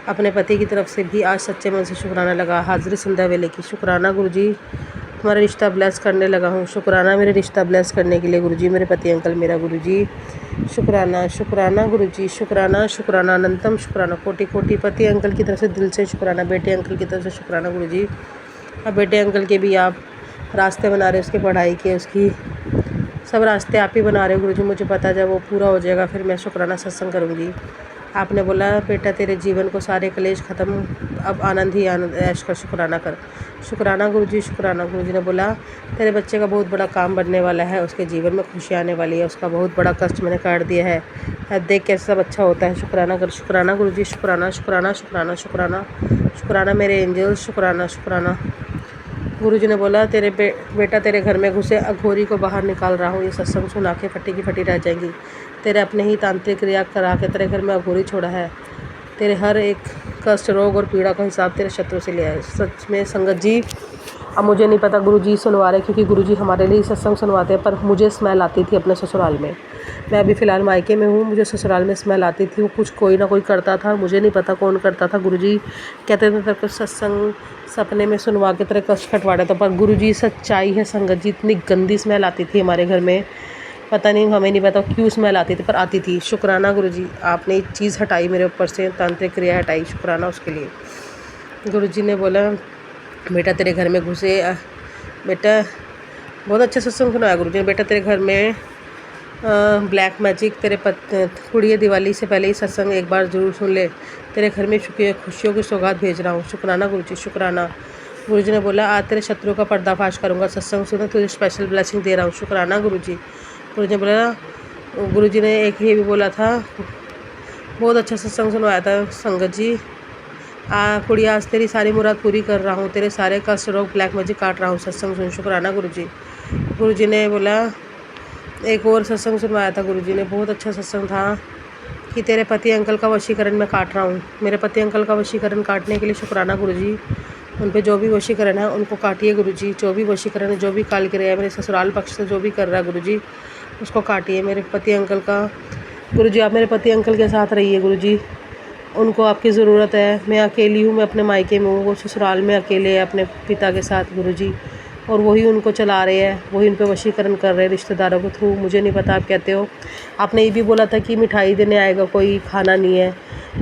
Speaker 3: अपने पति की तरफ से भी आज सच्चे मन से शुक्राना लगा, हाजिरी संध्या वेले की। शुक्राना गुरु जी, तुम्हारा रिश्ता ब्लेस करने लगा हूँ। शुक्राना मेरे रिश्ता ब्लेस करने के लिए गुरु जी, मेरे पति अंकल मेरा गुरु जी। शुक्राना शुक्राना गुरु जी, शुक्राना शुक्राना, अनंतम शुक्राना, कोटि कोटि। पति अंकल की तरफ से दिल से शुक्राना, बेटे अंकल की तरफ से शुक्राना गुरु जी। अब बेटे अंकल के भी आप रास्ते बना रहे, उसकी पढ़ाई के, उसकी सब रास्ते आप ही बना रहे हो गुरु जी। मुझे पता जब वो पूरा हो जाएगा फिर मैं शुक्राना सत्संग करूँगी। आपने बोला बेटा तेरे जीवन को सारे कलेश ख़त्म, अब आनंद ही आनंद ऐश कर, शुक्राना कर। शुक्राना गुरु जी, शुक्राना। गुरु जी ने बोला तेरे बच्चे का बहुत बड़ा काम बनने वाला है, उसके जीवन में खुशी आने वाली है, उसका बहुत बड़ा कष्ट मैंने काट दिया है, अब देख कैसे सब अच्छा होता है। शुक्राना कर। शुक्राना गुरु जी, शुक्राना शुक्राना शुक्राना शुक्राना शुक्राना मेरे एंजल्स, शुक्राना शुक्राना। गुरु जी ने बोला तेरे बेटा तेरे घर में घुसे अघोरी को बाहर निकाल रहा हूँ। ये सत्संग सुना के फटी की फटी रह जाएंगी। तेरे अपने ही तांत्रिक क्रिया करा के तेरे घर में अघोरी छोड़ा है। तेरे हर एक कष्ट, रोग और पीड़ा का हिसाब तेरे शत्रु से लिया है। सच में संगत जी, अब मुझे नहीं पता गुरु जी सुनवा रहे, क्योंकि गुरु जी हमारे लिए सत्संग सुनवाते हैं, पर मुझे स्मेल आती थी अपने ससुराल में। मैं अभी फ़िलहाल मायके में हूँ, मुझे ससुराल में स्मेल आती थी। वो कुछ कोई ना कोई करता था, मुझे नहीं पता कौन करता था। गुरु जी कहते थे तेरे को सत्संग सपने में सुनवा के तेरे कष्ट कटवा रहे थे, पर गुरु जी सच्चाई है संगत जी, इतनी गंदी स्मेल आती थी हमारे घर में, पता नहीं, हमें नहीं पता क्यों स्मेल आती थी, पर आती थी। शुक्राना गुरु जी, आपने एक चीज़ हटाई मेरे ऊपर से, तांत्रिक क्रिया हटाई, शुक्राना उसके लिए। गुरु जी ने बोला बेटा तेरे घर में घुसे, बेटा बहुत अच्छा सत्संग सुनाया गुरु जी ने। बेटा तेरे घर में ब्लैक मैजिक, तेरे कुड़िए दिवाली से पहले ही सत्संग एक बार ज़रूर सुन ले, तेरे घर में खुशियों की सौगात भेज रहा हूँ। शुक्राना गुरु जी, शुक्राना। गुरु जी ने बोला आज तेरे शत्रु का पर्दाफाश करूँगा, सत्संग सुना, तुझे स्पेशल ब्लेसिंग दे रहा हूँ। शुक्राना गुरु जी। गुरु जी ने बोला, गुरु जी ने एक ये भी बोला था, बहुत अच्छा सत्संग सुनवाया था संगत जी। कुड़िया आज तेरी सारी मुराद पूरी कर रहा हूँ, तेरे सारे कष्ट, रोग, ब्लैक मैजिक काट रहा हूँ, सत्संग सुन। शुक्राना गुरु जी। गुरु जी ने बोला एक और सत्संग सुनवाया था गुरु जी ने, बहुत अच्छा सत्संग था कि तेरे पति अंकल का वशीकरण मैं काट रहा हूँ। मेरे पति अंकल का वशीकरण काटने के लिए शुक्राना गुरु जी। उन पे जो भी वशीकरण है उनको काटिए गुरु जी, जो भी वशीकरण है, जो भी काल क्रिया है मेरे ससुराल पक्ष से जो भी कर रहा है गुरु जी, उसको काटिए मेरे पति अंकल का। गुरु जी आप मेरे पति अंकल के साथ रहिए गुरु जी, उनको आपकी ज़रूरत है। मैं अकेली हूँ, मैं अपने मायके में हूँ, वो ससुराल में अकेले है अपने पिता के साथ गुरु जी, और वही उनको चला रहे हैं, वही उन पे वशीकरण कर रहे हैं रिश्तेदारों के थ्रू। मुझे नहीं पता, आप कहते हो, आपने ये भी बोला था कि मिठाई देने आएगा कोई, खाना नहीं है,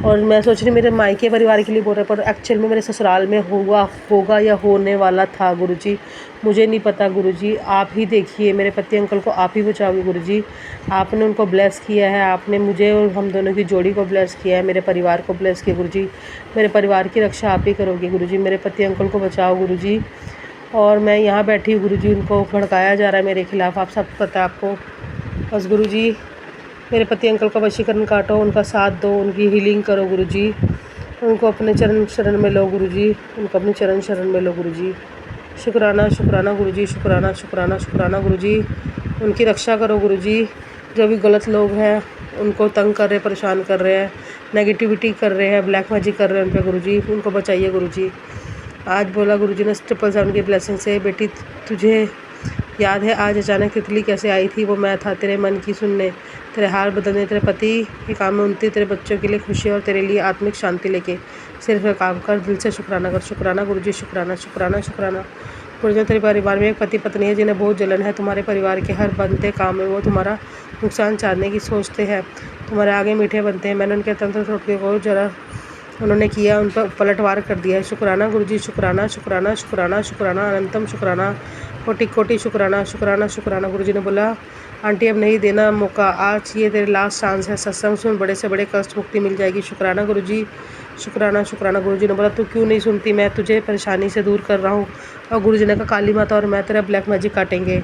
Speaker 3: और मैं सोच रही मेरे मायके परिवार के लिए बोल रहे, पर एक्चुअल में मेरे ससुराल में होगा या होने वाला था गुरु जी, मुझे नहीं पता गुरु जी। आप ही देखिए, मेरे पति अंकल को आप ही बचाओगे गुरु जी। आपने उनको ब्लेस किया है, आपने मुझे और हम दोनों की जोड़ी को ब्लेस किया है, मेरे परिवार को ब्लेस किया गुरु जी। मेरे परिवार की रक्षा आप ही करोगे गुरु जी, मेरे पति अंकल को बचाओ गुरु जी। और मैं यहाँ बैठी हूँ गुरु जी, उनको भड़काया जा रहा है मेरे खिलाफ़, आप सब पता है आपको। बस गुरु जी मेरे पति अंकल का वशीकरण काटो, उनका साथ दो, उनकी हीलिंग करो गुरु जी। उनको अपने चरण शरण में लो गुरुजी, उनको अपने चरण शरण में लो गुरुजी। शुक्राना शुक्राना गुरुजी, शुक्राना शुक्राना शुक्राना गुरुजी। उनकी रक्षा करो गुरुजी। जो भी गलत लोग हैं उनको तंग कर रहे, परेशान कर रहे हैं, नेगेटिविटी कर रहे हैं, ब्लैक मैजिक कर रहे हैं उन पे गुरुजी, उनको बचाइए गुरुजी। आज बोला गुरुजी ने 777 की ब्लेसिंग से, बेटी तुझे याद है आज अचानक तितली कैसे आई थी? वो मैं था तेरे मन की सुनने, तेरे हाल बदलने, तेरे पति के काम में उन्नति, तेरे बच्चों के लिए खुशी और तेरे लिए आत्मिक शांति लेके। सिर्फ काम कर, दिल से शुक्राना कर। शुक्राना गुरुजी, शुक्राना शुक्राना शुक्राना। गुरुजी तेरे परिवार में एक पति पत्नी है जिन्हें बहुत जलन है तुम्हारे परिवार के हर बनते काम में। वो तुम्हारा नुकसान चाहने की सोचते हैं, तुम्हारे आगे मीठे बनते हैं। मैंने उनके तंत्र टोटके को जरा उन्होंने किया, उन पर पलटवार कर दिया है। शुक्राना गुरुजी, शुक्राना शुक्राना शुक्राना शुक्राना, अनंतम शुक्राना, कोटि कोटि शुक्राना शुक्राना शुक्राना। गुरुजी ने बोला आंटी अब नहीं देना मौका, आज ये तेरे लास्ट चांस है, सत्संग सुन, बड़े से बड़े कष्ट मुक्ति मिल जाएगी। शुक्राना गुरुजी, शुक्राना शुक्राना। गुरुजी ने बोला तू क्यों नहीं सुनती, मैं तुझे परेशानी से दूर कर रहा हूँ। और गुरुजी ने कहा काली माता और मैं तेरा ब्लैक मैजिक काटेंगे।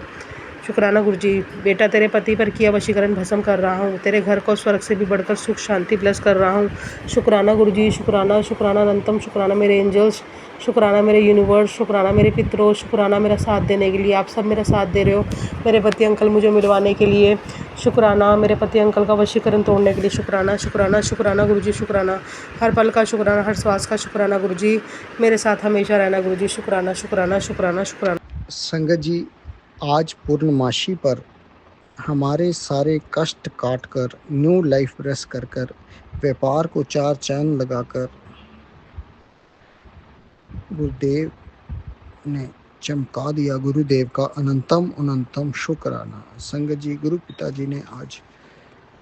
Speaker 3: शुक्राना गुरुजी, बेटा तेरे पति पर किया वशीकरण भस्म कर रहा हूँ, तेरे घर को स्वर्ग से भी बढ़कर सुख शांति ब्लेस कर रहा हूँ। शुक्राना गुरुजी, शुक्राना शुक्राना, अनंतम शुक्राना मेरे एंजल्स, शुक्राना मेरे यूनिवर्स, शुक्राना मेरे पितरों, शुक्राना मेरा साथ देने के लिए। आप सब मेरा साथ दे रहे हो मेरे पति अंकल मुझे मिलवाने के लिए। शुक्राना मेरे पति अंकल का वशीकरण तोड़ने के लिए। शुक्राना शुक्राना शुक्राना गुरुजी, शुक्राना हर पल का शुक्राना, हर श्वास का शुक्राना गुरुजी, मेरे साथ हमेशा रहना गुरुजी। शुक्राना शुक्राना शुक्राना शुक्राना।
Speaker 4: संगत जी, आज पूर्णमासी पर हमारे सारे कष्ट काट कर, न्यू लाइफ ब्रश कर कर, व्यापार को 4 चांद लगाकर गुरुदेव ने चमका दिया। गुरुदेव का अनंतम अनंतम शुक्राना। संगत जी, गुरु पिताजी ने आज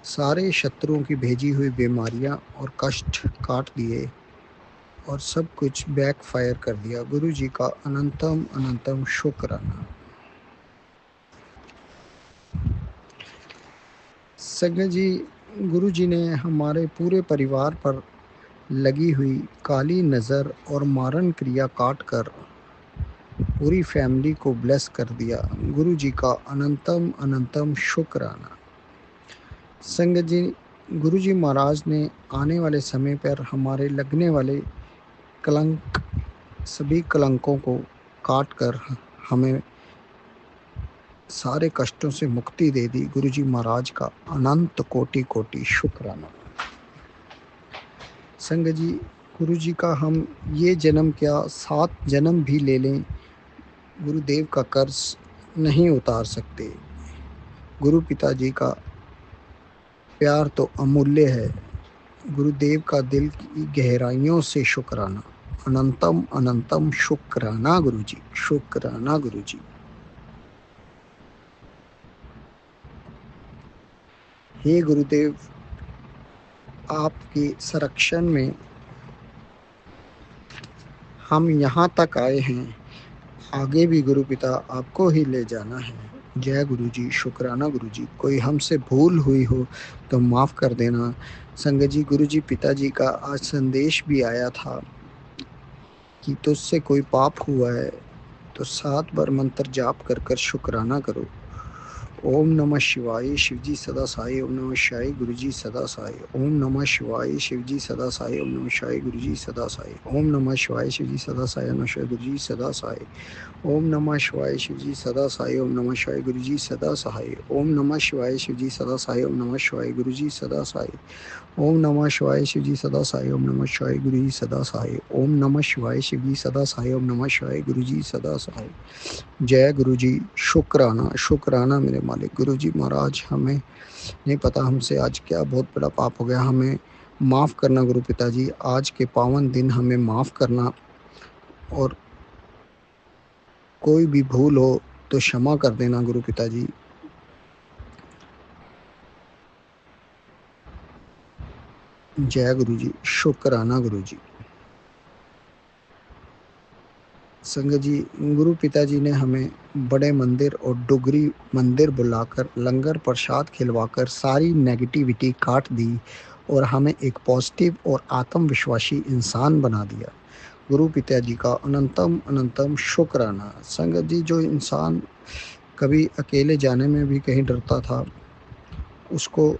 Speaker 4: सारे शत्रुओं की भेजी हुई बीमारियां और कष्ट काट दिए और सब कुछ बैकफायर कर दिया। गुरु जी का अनंतम अनंतम शुक्राना। संगत जी, गुरु जी ने हमारे पूरे परिवार पर लगी हुई काली नज़र और मारण क्रिया काट कर पूरी फैमिली को ब्लेस कर दिया। गुरु जी का अनंतम अनंतम शुक्राना। संगत जी, गुरु जी महाराज ने आने वाले समय पर हमारे लगने वाले कलंक, सभी कलंकों को काट कर हमें सारे कष्टों से मुक्ति दे दी। गुरु जी महाराज का अनंत कोटि कोटि शुक्राना। संगत जी, गुरु जी का हम ये जन्म क्या 7 जन्म भी ले लें, गुरुदेव का कर्ज नहीं उतार सकते। गुरु पिताजी का प्यार तो अमूल्य है। गुरुदेव का दिल की गहराइयों से शुक्राना। अनंतम अनंतम शुक्राना गुरु जी, शुक्राना गुरु जी। हे गुरुदेव, आपके संरक्षण में हम यहाँ तक आए हैं, आगे भी गुरु पिता आपको ही ले जाना है। जय गुरु जी, शुक्राना गुरु जी। कोई हमसे भूल हुई हो तो माफ़ कर देना। संगत जी, गुरु जी पिताजी का आज संदेश भी आया था कि तुझसे कोई पाप हुआ है तो 7 बार मंत्र जाप कर कर शुक्राना करो। ओम नमः शिवाय, शिवजी सदा साई। ओम नमः शिवाय, गुरुजी सदा साई। ओम नमः शिवाय, शिवजी सदा साई। ओम नमः शिवाय, गुरुजी सदा साई। ओम नमः शिवाय, शिवजी सदा साई। ओम नमः शिवाय, गुरुजी सदा साई। ओम नमः शिवाय, शिवजी सदा साई। ओम नमः शिवाय, गुरुजी सदा साई। ओम नमः शिवाय, शिवजी सदा साई। ओम नमः शिवाय, गुरुजी सदा साई। ओम नमः शिवाय, शिवजी सदा साई। ओम नमः शिवाय, गुरुजी सदा साई। ओम नमः शिवाय, शिवजी सदा साई। ओम नमः शिवाय, गुरुजी सदा साई। जय गुरु जी, शुक्राना शुक्राना मेरे मालिक। गुरु जी महाराज, हमें नहीं पता हमसे आज क्या बहुत बड़ा पाप हो गया, हमें माफ़ करना गुरु पिताजी। आज के पावन दिन हमें माफ़ करना और कोई भी भूल हो तो क्षमा कर देना गुरु पिताजी। जय गुरु जी, शुक्राना गुरु जी। संगत जी, गुरु पिताजी ने हमें बड़े मंदिर और डुगरी मंदिर बुलाकर लंगर प्रसाद खिलवाकर सारी नेगेटिविटी काट दी और हमें एक पॉजिटिव और आत्मविश्वासी इंसान बना दिया। गुरु पिताजी का अनंतम अनंतम शुक्राना। संगत जी, जो इंसान कभी अकेले जाने में भी कहीं डरता था, उसको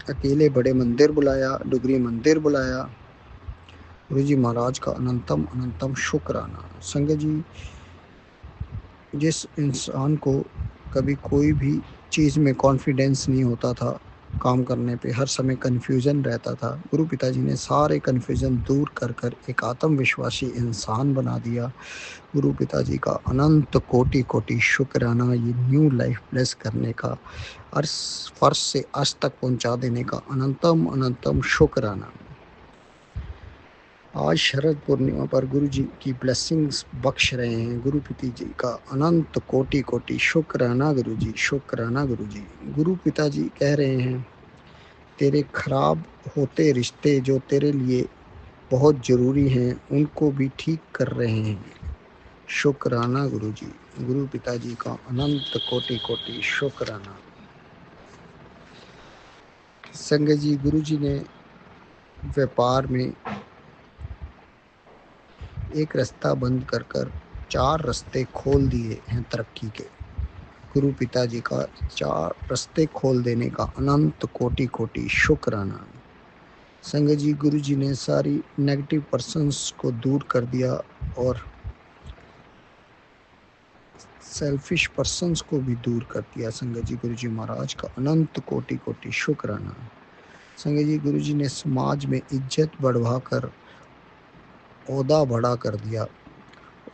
Speaker 4: अकेले बड़े मंदिर बुलाया, डुगरी मंदिर बुलाया गुरु जी महाराज का अनंतम अनंतम शुक्राना। संगत जी, जिस इंसान को कभी कोई भी चीज़ में कॉन्फिडेंस नहीं होता था, काम करने पे हर समय कन्फ्यूज़न रहता था, गुरु पिताजी ने सारे कन्फ्यूज़न दूर कर कर एक आत्मविश्वासी इंसान बना दिया। गुरु पिताजी का अनंत कोटि कोटि शुक्राना, ये न्यू लाइफ ब्लेस करने का, अर्श फर्श से अर्श तक पहुंचा देने का अनंतम अनंतम शुक्राना। आज शरद पूर्णिमा पर गुरु जी की ब्लेसिंग्स बख्श रहे हैं। गुरु पिताजी का अनंत कोटि कोटि शुक्राना गुरु जी, शुक्राना गुरु जी। गुरु पिताजी कह रहे हैं, तेरे खराब होते रिश्ते जो तेरे लिए बहुत ज़रूरी हैं उनको भी ठीक कर रहे हैं। शुक्राना गुरु जी। गुरु पिताजी का अनंत कोटि कोटि शुक्राना। संगत जी, गुरु जी ने व्यापार में एक रास्ता बंद कर कर 4 रास्ते खोल दिए हैं तरक्की के। गुरु पिताजी का 4 रास्ते खोल देने का अनंत कोटि कोटि शुक्राना। संगत जी, गुरु जी ने सारी नेगेटिव पर्सन्स को दूर कर दिया और सेल्फिश पर्सन्स को भी दूर कर दिया। संगत जी, गुरु जी महाराज का अनंत कोटि कोटि शुक्राना। संगत जी, गुरु जी ने समाज में इज्जत बढ़वा कर ओहदा बड़ा कर दिया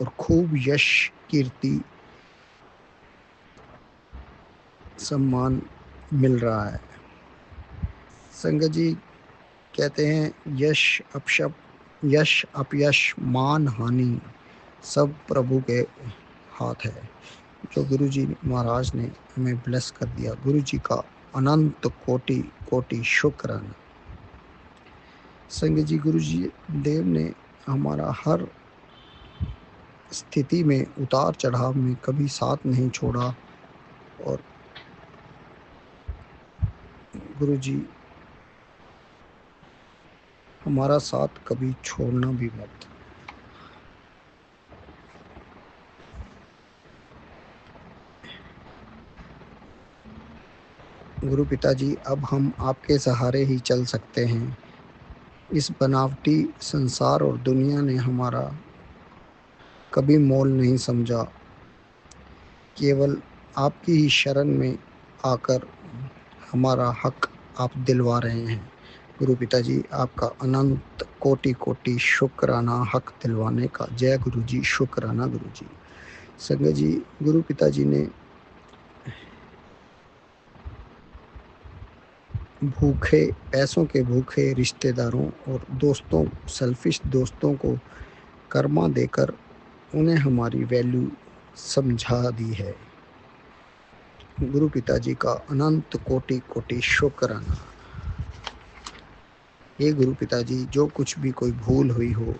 Speaker 4: और खूब यश कीर्ति सम्मान मिल रहा है। संगत जी कहते हैं, यश अपयश मान हानि सब प्रभु के हाथ है। जो गुरु जी महाराज ने हमें ब्लेस कर दिया, गुरु जी का अनंत कोटि कोटि शुक्राना। संगत जी, गुरु जी देव ने हमारा हर स्थिति में, उतार चढ़ाव में कभी साथ नहीं छोड़ा और गुरु जी हमारा साथ कभी छोड़ना भी मत। गुरु पिताजी, अब हम आपके सहारे ही चल सकते हैं। इस बनावटी संसार और दुनिया ने हमारा कभी मोल नहीं समझा। केवल आपकी ही शरण में आकर हमारा हक आप दिलवा रहे हैं। गुरु पिताजी, आपका अनंत कोटि कोटि शुक्राना हक दिलवाने का। जय गुरु जी, शुक्राना गुरु जी। संगत जी, गुरु पिताजी ने भूखे, पैसों के भूखे रिश्तेदारों और दोस्तों, सेल्फिश दोस्तों को कर्मा देकर उन्हें हमारी वैल्यू समझा दी है। गुरु पिताजी का अनंत कोटि कोटि शुक्राना। ये गुरु पिताजी, जो कुछ भी कोई भूल हुई हो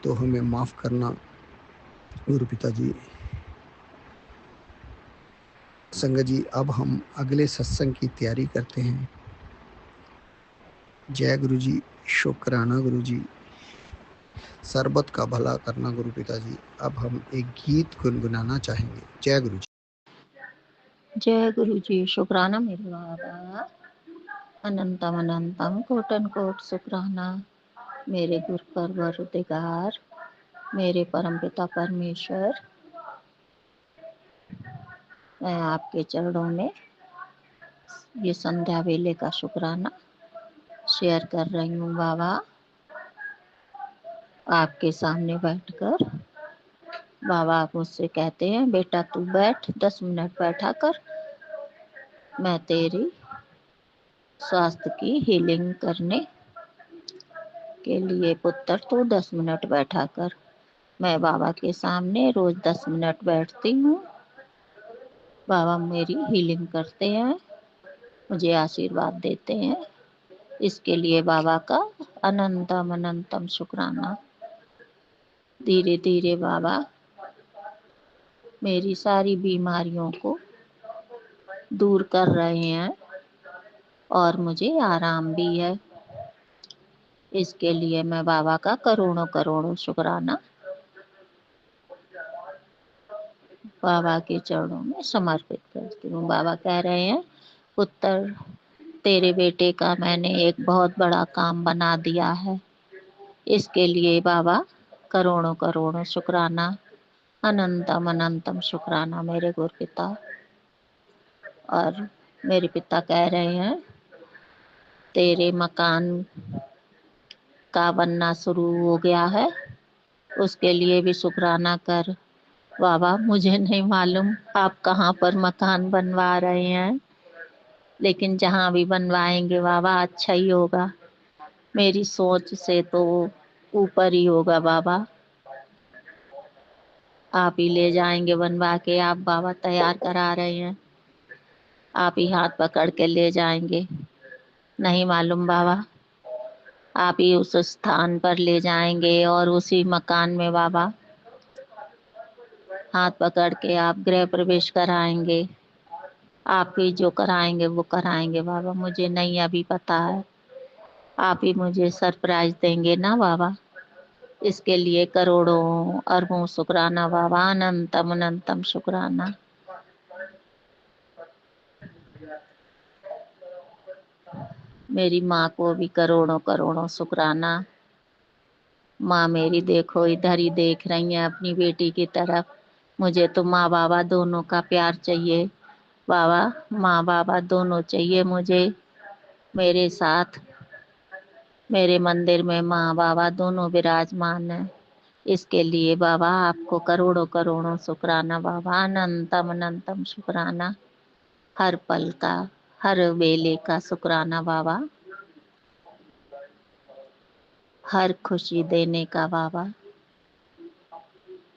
Speaker 4: तो हमें माफ़ करना गुरु पिताजी। संगत जी, अब हम अगले सत्संग की तैयारी करते हैं। जय गुरु जी, शुक्राना गुरु जी। सरबत का भला करना गुरु पिताजी। अब हम एक गीत गुनगुनाना चाहेंगे। जय गुरु जी।
Speaker 5: जय गुरु जी, शुक्राना मेरे बाबा। अनंतम अनंतम कोटन कोट शुक्राना मेरे गुरु परवरदिगार, मेरे परमपिता परमेश्वर। मैं आपके चरणों में ये संध्या वेले का शुक्राना शेयर कर रही हूँ बाबा। आपके सामने बैठकर बाबा आप मुझसे कहते हैं, बेटा तू बैठ, 10 मिनट बैठा कर, मैं तेरी स्वास्थ्य की हीलिंग करने के लिए पुत्र तो 10 मिनट बैठा कर। मैं बाबा के सामने रोज 10 मिनट बैठती हूँ। बाबा मेरी हीलिंग करते हैं, मुझे आशीर्वाद देते हैं। इसके लिए बाबा का अनंतम अनंतम शुक्राना। धीरे धीरे बाबा मेरी सारी बीमारियों को दूर कर रहे हैं और मुझे आराम भी है। इसके लिए मैं बाबा का करोड़ों करोड़ों शुक्राना बाबा के चरणों में समर्पित करती हूँ। बाबा कह रहे हैं, पुत्र तेरे बेटे का मैंने एक बहुत बड़ा काम बना दिया है। इसके लिए बाबा करोड़ों करोड़ों शुक्राना, अनंतम अनंतम शुक्राना मेरे गुरु पिता। और मेरे पिता कह रहे हैं तेरे मकान का बनना शुरू हो गया है, उसके लिए भी शुक्राना कर। बाबा मुझे नहीं मालूम आप कहाँ पर मकान बनवा रहे हैं, लेकिन जहाँ भी बनवाएंगे बाबा अच्छा ही होगा। मेरी सोच से तो ऊपर ही होगा बाबा। आप ही ले जाएंगे बनवा के, आप बाबा तैयार करा रहे हैं, आप ही हाथ पकड़ के ले जाएंगे। नहीं मालूम बाबा, आप ही उस स्थान पर ले जाएंगे और उसी मकान में बाबा हाथ पकड़ के आप गृह प्रवेश कराएंगे। आप ही जो कराएंगे वो कराएंगे बाबा, मुझे नहीं अभी पता है। आप ही मुझे सरप्राइज देंगे ना बाबा। इसके लिए करोड़ों अरबों शुक्राना बाबा, अनंतम अनंतम शुक्राना। मेरी माँ को भी करोड़ों करोड़ों शुक्राना। माँ मेरी देखो इधर ही देख रही है अपनी बेटी की तरफ। मुझे तो माँ बाबा दोनों का प्यार चाहिए बाबा, माँ बाबा दोनों चाहिए मुझे। मेरे साथ मेरे मंदिर में माँ बाबा दोनों विराजमान है। इसके लिए बाबा आपको करोड़ों करोड़ों शुक्राना बाबा, अनंतम अनंतम शुक्राना। हर पल का, हर वेले का शुक्राना बाबा, हर खुशी देने का बाबा,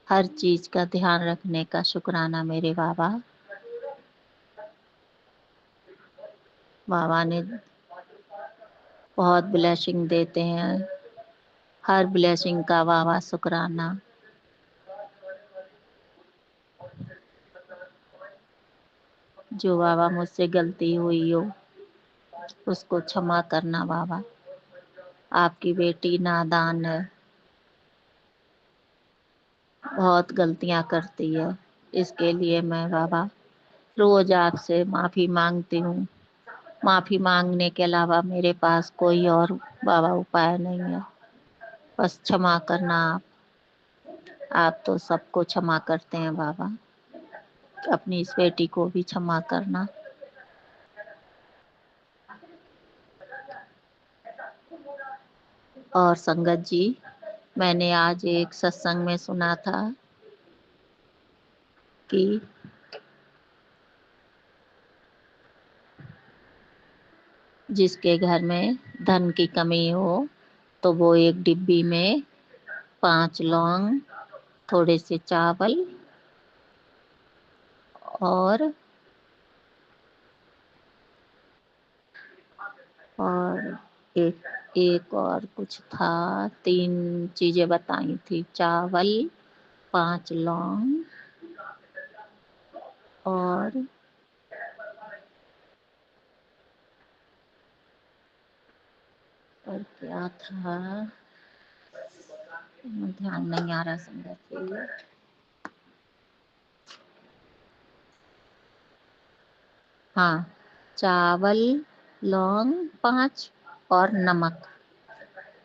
Speaker 5: हर चीज का ध्यान रखने का शुक्राना मेरे बाबा। बाबा ने बहुत ब्लेसिंग देते हैं, हर ब्लेसिंग का बाबा शुक्राना। जो बाबा मुझसे गलती हुई हो उसको क्षमा करना बाबा। आपकी बेटी नादान है, बहुत गलतियां करती है। इसके लिए मैं बाबा रोज आपसे माफी मांगती हूँ। माफी मांगने के अलावा मेरे पास कोई और बाबा उपाय नहीं है। बस क्षमा करना आप तो सबको क्षमा करते हैं बाबा। अपनी इस बेटी को भी क्षमा करना। और संगत जी, मैंने आज एक सत्संग में सुना था कि जिसके घर में धन की कमी हो तो वो एक डिब्बी में 5 लौंग, थोड़े से चावल और और एक एक और कुछ था, 3 चीजें बताई थी, चावल, 5 लौंग और क्या था, ध्यान नहीं आ रहा संगत जी। हाँ, चावल, लौंग 5 और नमक,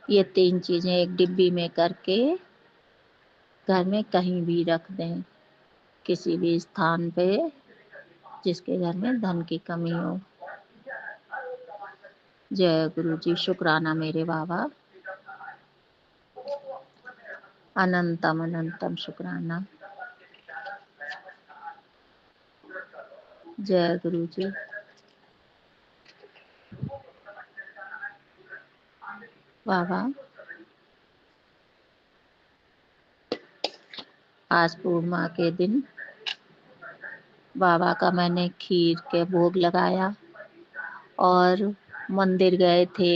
Speaker 5: ये 3 चीजें एक डिब्बी में करके घर में कहीं भी रख दें, किसी भी स्थान पे जिसके घर में धन की कमी हो। जय गुरु जी, शुक्राना मेरे बाबा, अनंतम अनंतम शुक्राना। जय गुरु जी। बाबा आज पूर्णिमा के दिन बाबा का मैंने खीर के भोग लगाया और मंदिर गए थे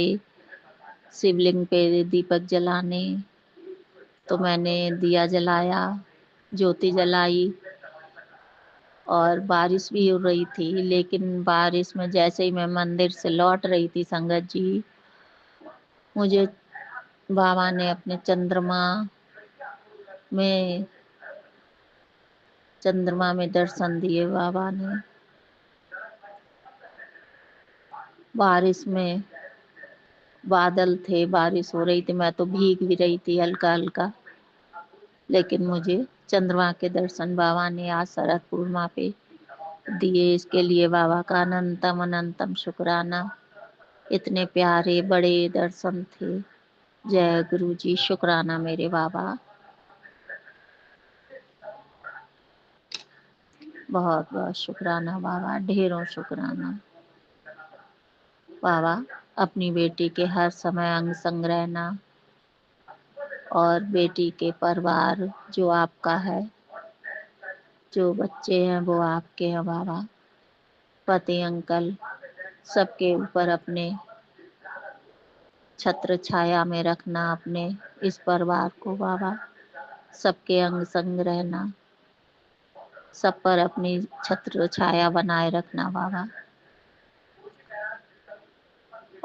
Speaker 5: शिवलिंग पे दीपक जलाने, तो मैंने दिया जलाया, ज्योति जलाई और बारिश भी हो रही थी। लेकिन बारिश में जैसे ही मैं मंदिर से लौट रही थी संगत जी, मुझे बाबा ने अपने में चंद्रमा में दर्शन दिए। बाबा ने बारिश में बादल थे, बारिश हो रही थी, मैं तो भीग भी रही थी हल्का हल्का, लेकिन मुझे चंद्रमा के दर्शन बाबा ने आज शरद पूर्णिमा पे दिए। इसके लिए बाबा का अनंतम अनंतम शुक्राना। इतने प्यारे बड़े दर्शन थे। जय गुरु जी, शुक्राना मेरे बाबा, बहुत बहुत शुक्राना बाबा, ढेरों शुक्राना बाबा। अपनी बेटी के हर समय अंग संग रहना, और बेटी के परिवार जो आपका है, जो बच्चे हैं वो आपके हैं बाबा। पति अंकल सबके ऊपर अपने छत्र छाया में रखना, अपने इस परिवार को बाबा। सबके अंग संग रहना, सब पर अपनी छत्र छाया बनाए रखना बाबा।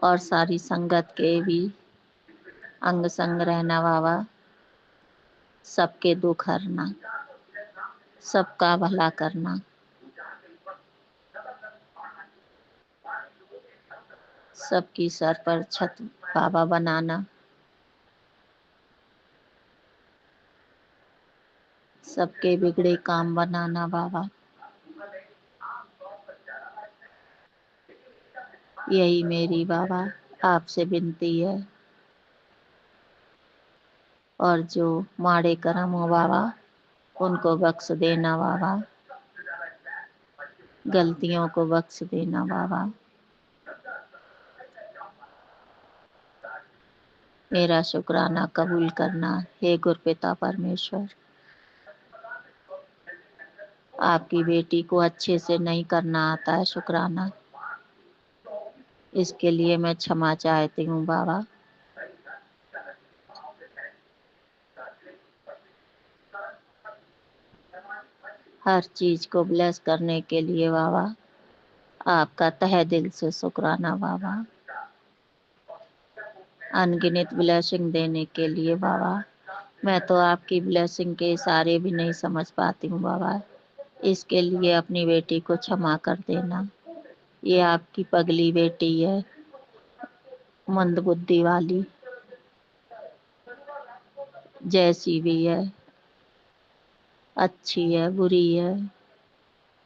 Speaker 5: और सारी संगत के भी अंग संग रहना बाबा। सबके दुख हरना, सबका भला करना, सबकी सर पर छत बाबा बनाना, सबके बिगड़े काम बनाना बाबा। यही मेरी बाबा आपसे विनती है। और जो माड़े कर्म हो बाबा, उनको बख्श देना बाबा, गलतियों को बख्श देना बाबा। मेरा शुक्राना कबूल करना हे गुरपिता परमेश्वर। आपकी बेटी को अच्छे से नहीं करना आता है शुक्राना, इसके लिए मैं क्षमा चाहती हूँ बाबा। हर चीज को ब्लेस करने के लिए बाबा आपका तहे दिल से शुक्राना बाबा। अनगिनत ब्लेसिंग देने के लिए बाबा। मैं तो आपकी ब्लेसिंग के इशारे भी नहीं समझ पाती हूँ बाबा, इसके लिए अपनी बेटी को क्षमा कर देना। ये आपकी पगली बेटी है, मंद बुद्धि वाली, जैसी भी है, अच्छी है बुरी है,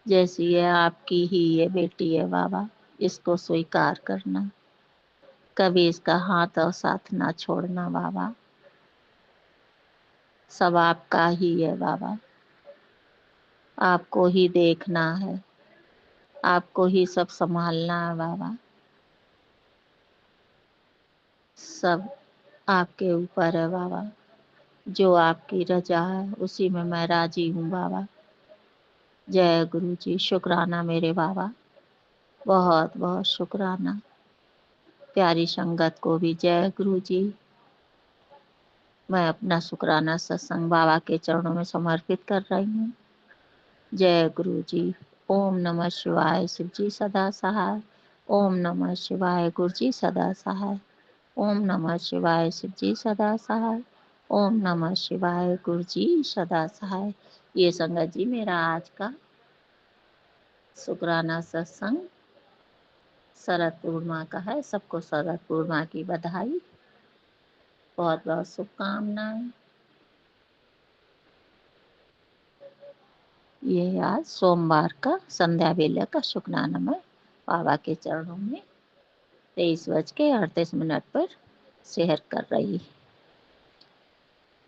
Speaker 5: जैसी है आपकी ही ये बेटी है बाबा। इसको स्वीकार करना, कभी इसका हाथ और साथ ना छोड़ना बाबा। सब आपका ही है बाबा, आपको ही देखना है, आपको ही सब संभालना है बाबा। सब आपके ऊपर है बाबा, जो आपकी रजा है उसी में मैं राजी हूँ बाबा। जय गुरु जी, शुक्राना मेरे बाबा, बहुत बहुत शुक्राना। प्यारी संगत को भी जय गुरु जी। मैं अपना शुक्राना सत्संग बाबा के चरणों में समर्पित कर रही हूँ। जय गुरु जी। ओम नमः शिवाय, शिव जी सदा सहाय। ओम नमः शिवाय, गुरु जी सदा सहाय। ओम नमः शिवाय, शिव जी सदा सहाय। ओम नमः शिवाय, गुरु जी सदा सहाय। ये संगत जी मेरा आज का शुक्राना सत्संग शरद पूर्णिमा का है। सबको शरद पूर्णिमा की बधाई, बहुत बहुत शुभकामनाएं। ये आज सोमवार का संध्या बेला का शुक्राना मैं बाबा के चरणों में 23:38 पर शेयर कर रही।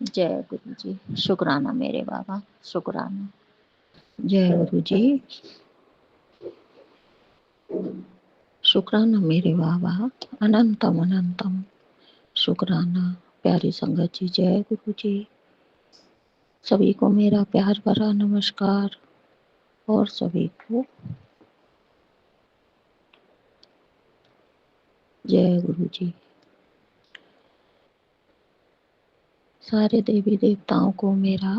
Speaker 5: जय गुरु जी, शुक्राना मेरे बाबा, शुक्राना। जय गुरु जी, शुक्राना मेरे बाबा, अनंतम अनंतम शुक्राना। प्यारी संगत जी, जय गुरु जी। सभी को मेरा प्यार भरा नमस्कार, और सभी को जय गुरु जी। सारे देवी देवताओं को मेरा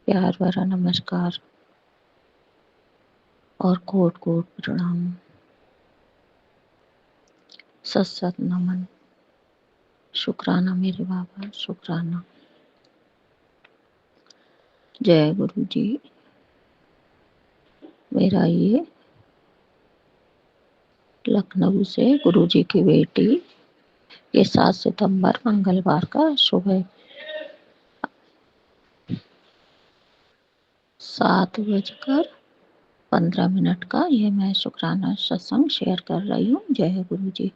Speaker 5: प्यार भरा नमस्कार और कोट कोट प्रणाम, सत सत नमन। शुक्राना मेरे बाबा, शुक्राना। जय गुरु जी। मेरा ये लखनऊ से गुरु जी की बेटी ये 7 सितंबर मंगलवार का सुबह 7:15 का ये मैं शुक्राना सत्संग शेयर कर रही हूँ। जय गुरु जी।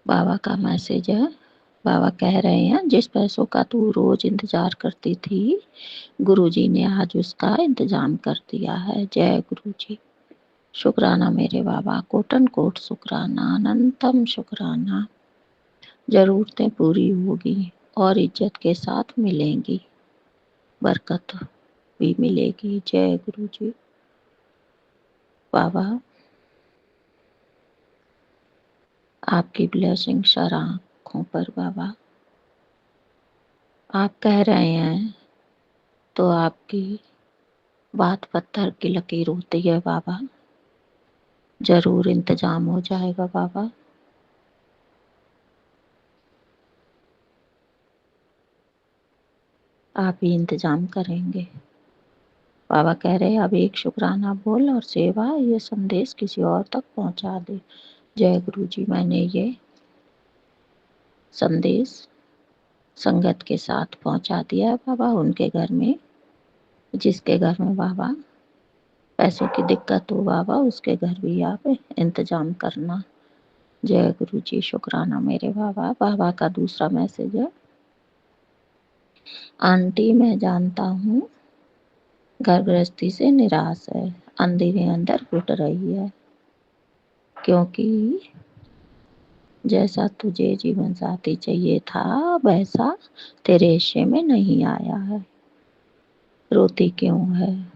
Speaker 5: बाबा का मैसेज है। बाबा कह रहे हैं, जिस पैसों का तू रोज इंतजार करती थी, गुरुजी ने आज उसका इंतजाम कर दिया है। जय गुरु जी। शुक्राना मेरे बाबा, कोटन कोट शुक्राना, अनंतम शुक्राना। जरूरतें पूरी होगी और इज्जत के साथ मिलेंगी, बरकत भी मिलेगी। जय गुरु जी। बाबा आपकी ब्लेसिंग सर आँखों पर बाबा। आप कह रहे हैं तो आपकी बात पत्थर की लकीर होती है बाबा। जरूर इंतजाम हो जाएगा बाबा। आप ही इंतजाम करेंगे। बाबा कह रहे अब एक शुक्राना बोल और सेवा ये संदेश किसी और तक पहुंचा दे। जय गुरु जी। मैंने ये संदेश संगत के साथ पहुंचा दिया है बाबा, उनके घर में, जिसके घर में बाबा पैसों की दिक्कत हो बाबा, उसके घर भी आप इंतजाम करना। जय गुरु जी। शुक्राना मेरे बाबा। बाबा का दूसरा मैसेज है, आंटी मैं जानता हूँ घर गृहस्थी से निराश है, अंधेरे अंदर घुट रही है, क्योंकि जैसा तुझे जीवन साथी चाहिए था वैसा तेरे हिस्से में नहीं आया है, रोती क्यों है?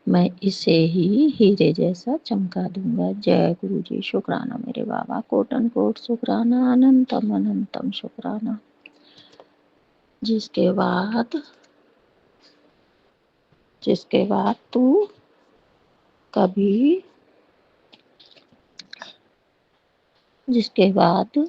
Speaker 5: मैं इसे ही हीरे जैसा चमका दूंगा। जय गुरु जी। शुक्राना मेरे बाबा, कोटन कोट शुक्राना, अनंतम अनंतम शुक्राना। जिसके बाद तू कभी जिसके बाद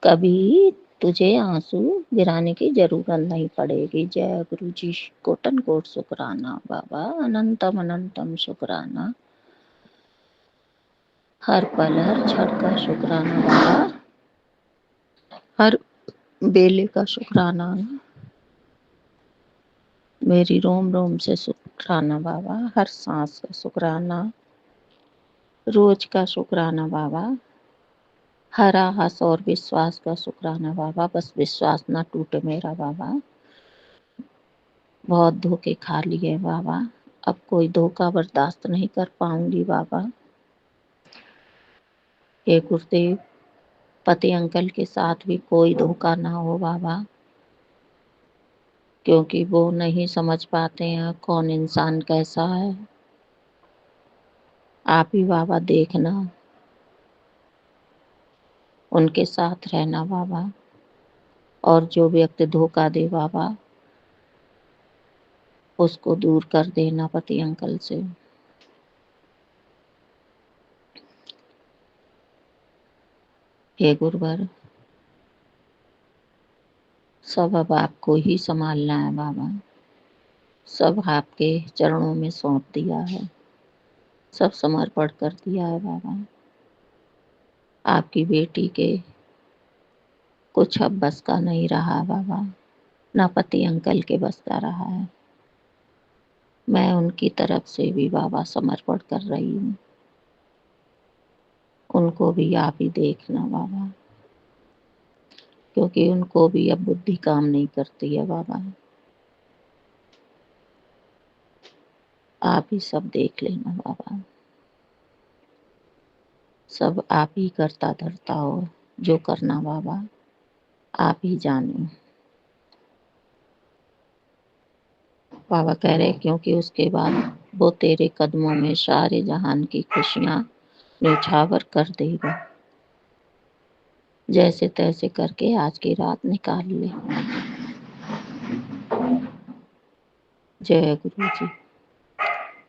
Speaker 5: कभी तुझे आंसू गिराने की जरूरत नहीं पड़ेगी। जय गुरु जी। कोटन कोट शुक्राना बाबा, अनंतम अनंतम शुक्राना। हर पल हर क्षण का शुक्राना बाबा, हर बेले का शुक्राना, मेरी रोम रोम से शुक्राना बाबा, हर सांस का शुक्राना, रोज का शुक्राना बाबा, हर आहस और विश्वास का शुक्राना बाबा। बस विश्वास ना टूटे मेरा बाबा। बहुत धोखे खा लिए बाबा, अब कोई धोखा बर्दाश्त नहीं कर पाऊंगी बाबा। हे गुरुदेव, पति अंकल के साथ भी कोई धोखा ना हो बाबा, क्योंकि वो नहीं समझ पाते हैं कौन इंसान कैसा है। आप ही बाबा देखना, उनके साथ रहना बाबा, और जो व्यक्ति धोखा दे बाबा उसको दूर कर देना पति अंकल से। हे गुरुवर, सब अब आपको ही संभालना है बाबा। सब आपके चरणों में सौंप दिया है, सब समर्पण कर दिया है बाबा। आपकी बेटी के कुछ अब बस का नहीं रहा बाबा, ना पति अंकल के बस का रहा है। मैं उनकी तरफ से भी बाबा समर्पण कर रही हूँ। उनको भी आप ही देखना बाबा, क्योंकि उनको भी अब बुद्धि काम नहीं करती है बाबा। आप ही सब देख लेना बाबा। सब आप ही करता धरता हो, जो करना बाबा आप ही जानो। बाबा कह रहे क्योंकि उसके बाद वो तेरे कदमों में सारे जहान की खुशियां न्यौछावर कर देगा। जैसे तैसे करके आज की रात निकाल ले। जय गुरु जी।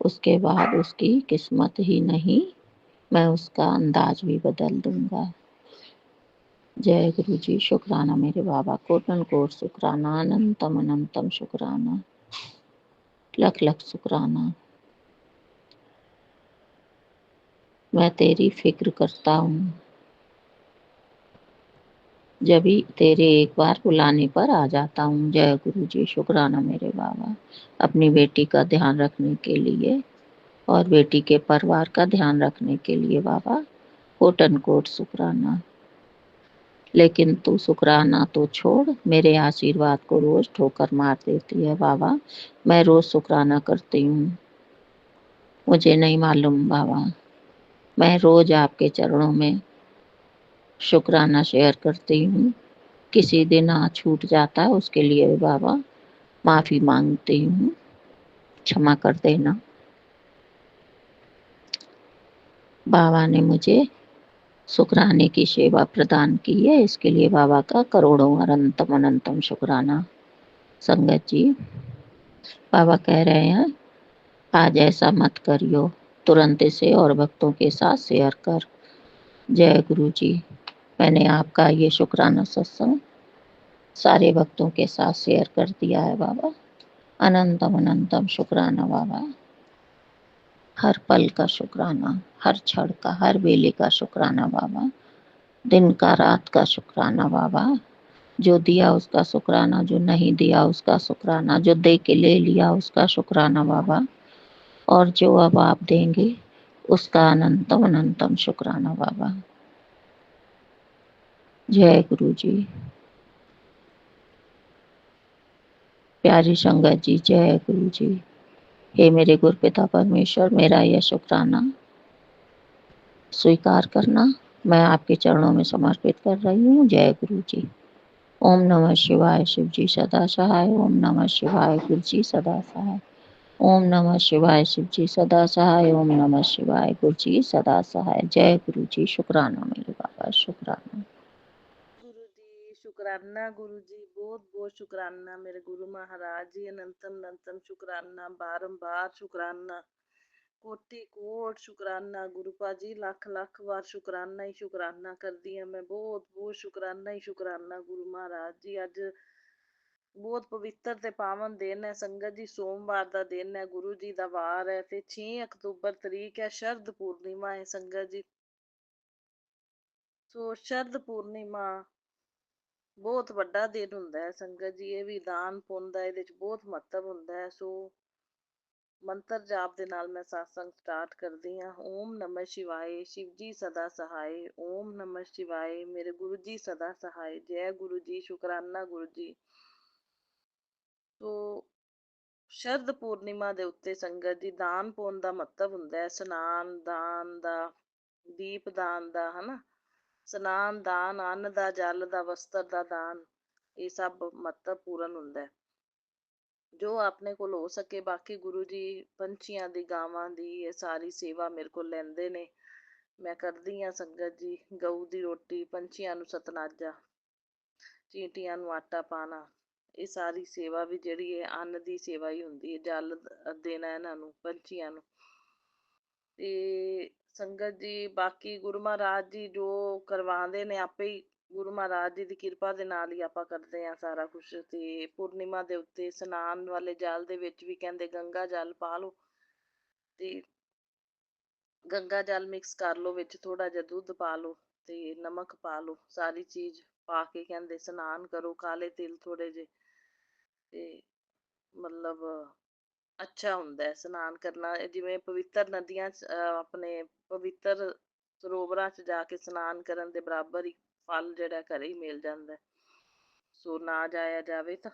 Speaker 5: उसके बाद उसकी किस्मत ही नहीं, मैं उसका अंदाज भी बदल दूंगा। जय गुरु जी। शुक्राना मेरे बाबा, कोटन कोट शुक्राना, अनंतम अनंतम शुक्राना, लख लख शुक्राना। मैं तेरी फिक्र करता हूँ, जब भी तेरे एक बार बुलाने पर आ जाता हूँ। जय गुरु जी, शुक्राना मेरे बाबा, अपनी बेटी का ध्यान रखने के लिए और बेटी के परिवार का ध्यान रखने के लिए बाबा, कोट एंड कोट शुक्राना। लेकिन तू शुक्राना तो छोड़, मेरे आशीर्वाद को रोज ठोकर मार देती है बाबा। मैं रोज शुक्राना करती हूँ, मुझे नहीं मालूम बाबा। मैं रोज आपके चरणों में शुक्राना शेयर करती हूँ, किसी दिन छूट जाता है, उसके लिए भी बाबा माफ़ी मांगती हूँ, क्षमा कर देना। बाबा ने मुझे शुक्राने की सेवा प्रदान की है, इसके लिए बाबा का करोड़ों अनंतम अनंतम शुक्राना। संगत जी, बाबा कह रहे हैं आज ऐसा मत करियो, तुरंत इसे और भक्तों के साथ शेयर कर। जय गुरु जी, मैंने आपका ये शुक्राना सत्संग सारे भक्तों के साथ शेयर कर दिया है बाबा। अनंतम अनंतम शुक्राना बाबा, हर पल का शुक्राना, हर क्षण का, हर वेले का शुक्राना बाबा, दिन का रात का शुक्राना बाबा। जो दिया उसका शुक्राना, जो नहीं दिया उसका शुक्राना, जो दे के ले लिया उसका शुक्राना बाबा, और जो अब आप देंगे उसका अनंतम अनंतम शुक्राना बाबा। जय गुरु जी। प्यारी संगत जी, जय गुरु जी। हे मेरे गुरुपिता परमेश्वर, मेरा यह शुक्राना स्वीकार करना, मैं आपके चरणों में समर्पित कर रही हूँ। जय गुरु जी। ओम नमः शिवाय, शिव जी सदा सहाय। ओम नमः शिवाय, गुरु जी सदा सहाय। ओम नमः शिवाय, शिव जी सदा सहाय। ओम नमः शिवाय, गुरु जी सदा सहाय। जय गुरु जी, शुक्राना मेरे बाबा, शुक्राना।
Speaker 6: गुरु जी शुक्राना, गुरु जी बहुत बहुत शुक्राना, मेरे गुरु महाराज जी अनंतम अनंतम शुक्राना, बारंबार शुक्राना, कोटि कोट शुक्राना। गुरु पाजी लख लख बार शुक्राना ही शुक्राना कर दिया मैं, बहुत बहुत शुक्राना ही शुक्राना। गुरु महाराज जी अज बहुत पवित्र ते पावन दिन है संगत जी, सोमवार का दिन है, गुरु जी का वार है ते 6 अक्तूबर तरीक है, शरद पूर्णिमा है संगत जी। सो शरद पूर्णिमा ਬਹੁਤ ਵੱਡਾ ਦਿਨ ਹੁੰਦਾ ਹੈ ਸੰਗਤ ਜੀ, ਇਹ ਵੀ ਦਾਨ ਪੁੰਨ ਦਾ ਇਹਦੇ ਚ ਬਹੁਤ ਮਹੱਤਵ ਹੁੰਦਾ ਹੈ। ਸੋ ਮੰਤਰ ਜਾਪ ਦੇ ਨਾਲ ਮੈਂ satsang ਸਟਾਰਟ ਕਰਦੀ ਹਾਂ। ਓਮ ਨਮः शिवाय, शिव जी सदा सहाय। ਓਮ ਨਮः शिवाय, ਮੇਰੇ ਗੁਰੂ ਜੀ ਸਦਾ ਸਹਾय। ਜੈ ਗੁਰੂ ਜੀ, ਸ਼ੁਕਰਾਨਾ ਗੁਰੂ ਜੀ। ਸੋ ਸ਼ਰਦ ਪੂਰਨਿਮਾ ਦੇ ਉੱਤੇ ਸੰਗਤ ਜੀ ਦਾਨ ਪੁੰਨ ਦਾ ਮਹੱਤਵ ਹੁੰਦਾ ਹੈ, ਇਸ਼ਨਾਨ ਦਾਨ ਦਾ, ਦੀਪ ਦਾਨ ਦਾ, ਹਨਾ, ਸਨਾਨ ਦਾਨ, ਅੰਨ ਦਾ, ਜਲ ਦਾ, ਵਸਤਰ ਦਾ ਦਾਨ, ਇਹ ਸਭ ਮਹੱਤਵਪੂਰਨ ਹੁੰਦਾ ਹੈ। ਜੋ ਆਪਣੇ ਕੋਲ ਹੋ ਸਕੇ, ਬਾਕੀ ਗੁਰੂ ਜੀ ਪੰਛੀਆਂ ਦੀ, ਗਾਵਾਂ ਦੀ, ਇਹ ਸਾਰੀ ਸੇਵਾ ਮੇਰੇ ਕੋਲ ਲੈਂਦੇ ਨੇ, ਮੈਂ ਕਰਦੀ ਹਾਂ ਸੰਗਤ ਜੀ। ਗਊ ਦੀ ਰੋਟੀ, ਪੰਛੀਆਂ ਨੂੰ ਸਤਨਾਜਾ, ਚੀਂਟੀਆਂ ਨੂੰ ਆਟਾ ਪਾਣਾ, ਇਹ ਸਾਰੀ ਸੇਵਾ ਵੀ ਜਿਹੜੀ ਹੈ ਅੰਨ ਦੀ ਸੇਵਾ ਹੀ ਹੁੰਦੀ ਹੈ, ਜਲ ਦੇਣਾ ਇਹਨਾਂ ਨੂੰ, ਪੰਛੀਆਂ ਨੂੰ। ਤੇ ਸੰਗਤ ਜੀ ਬਾਕੀ ਗੁਰੂ ਮਹਾਰਾਜ ਜੀ ਜੋ ਕਰਵਾਉਂਦੇ ਨੇ, ਆਪੇ ਹੀ ਗੁਰੂ ਮਹਾਰਾਜ ਜੀ ਦੀ ਕਿਰਪਾ ਦੇ ਨਾਲ ਹੀ ਆਪਾਂ ਕਰਦੇ ਹਾਂ ਸਾਰਾ ਕੁਛ। ਤੇ ਪੂਰਨਿਮਾ ਦੇ ਉੱਤੇ ਇਸ਼ਨਾਨ ਵਾਲੇ ਜਲ ਦੇ ਵਿੱਚ ਵੀ ਕਹਿੰਦੇ ਗੰਗਾ ਜਲ ਪਾ ਲਓ, ਤੇ ਗੰਗਾ ਜਲ ਮਿਕਸ ਕਰ ਲਓ, ਵਿੱਚ ਥੋੜਾ ਜਿਹਾ ਦੁੱਧ ਪਾ ਲਓ ਤੇ ਨਮਕ ਪਾ ਲਓ, ਸਾਰੀ ਚੀਜ਼ ਪਾ ਕੇ ਕਹਿੰਦੇ ਇਸ਼ਨਾਨ ਕਰੋ, ਕਾਲੇ ਤਿਲ ਥੋੜੇ ਜਿਹੇ, ਤੇ ਮਤਲਬ ਅੱਛਾ ਹੁੰਦਾ ਹੈ ਇਸ਼ਨਾਨ ਕਰਨਾ। ਜਿਵੇਂ ਪਵਿੱਤਰ ਨਦੀਆਂ 'ਚ ਆਪਣੇ ਪਵਿੱਤਰ ਸਰੋਵਰਾਂ 'ਚ ਜਾ ਕੇ ਇਸ਼ਨਾਨ ਕਰਨ ਦੇ ਬਰਾਬਰ ਹੀ ਫਲ ਜਿਹੜਾ ਘਰੇ ਹੀ ਮਿਲ ਜਾਂਦਾ ਹੈ। ਸੋ ਨਾ ਜਾਇਆ ਜਾਵੇ ਤਾਂ।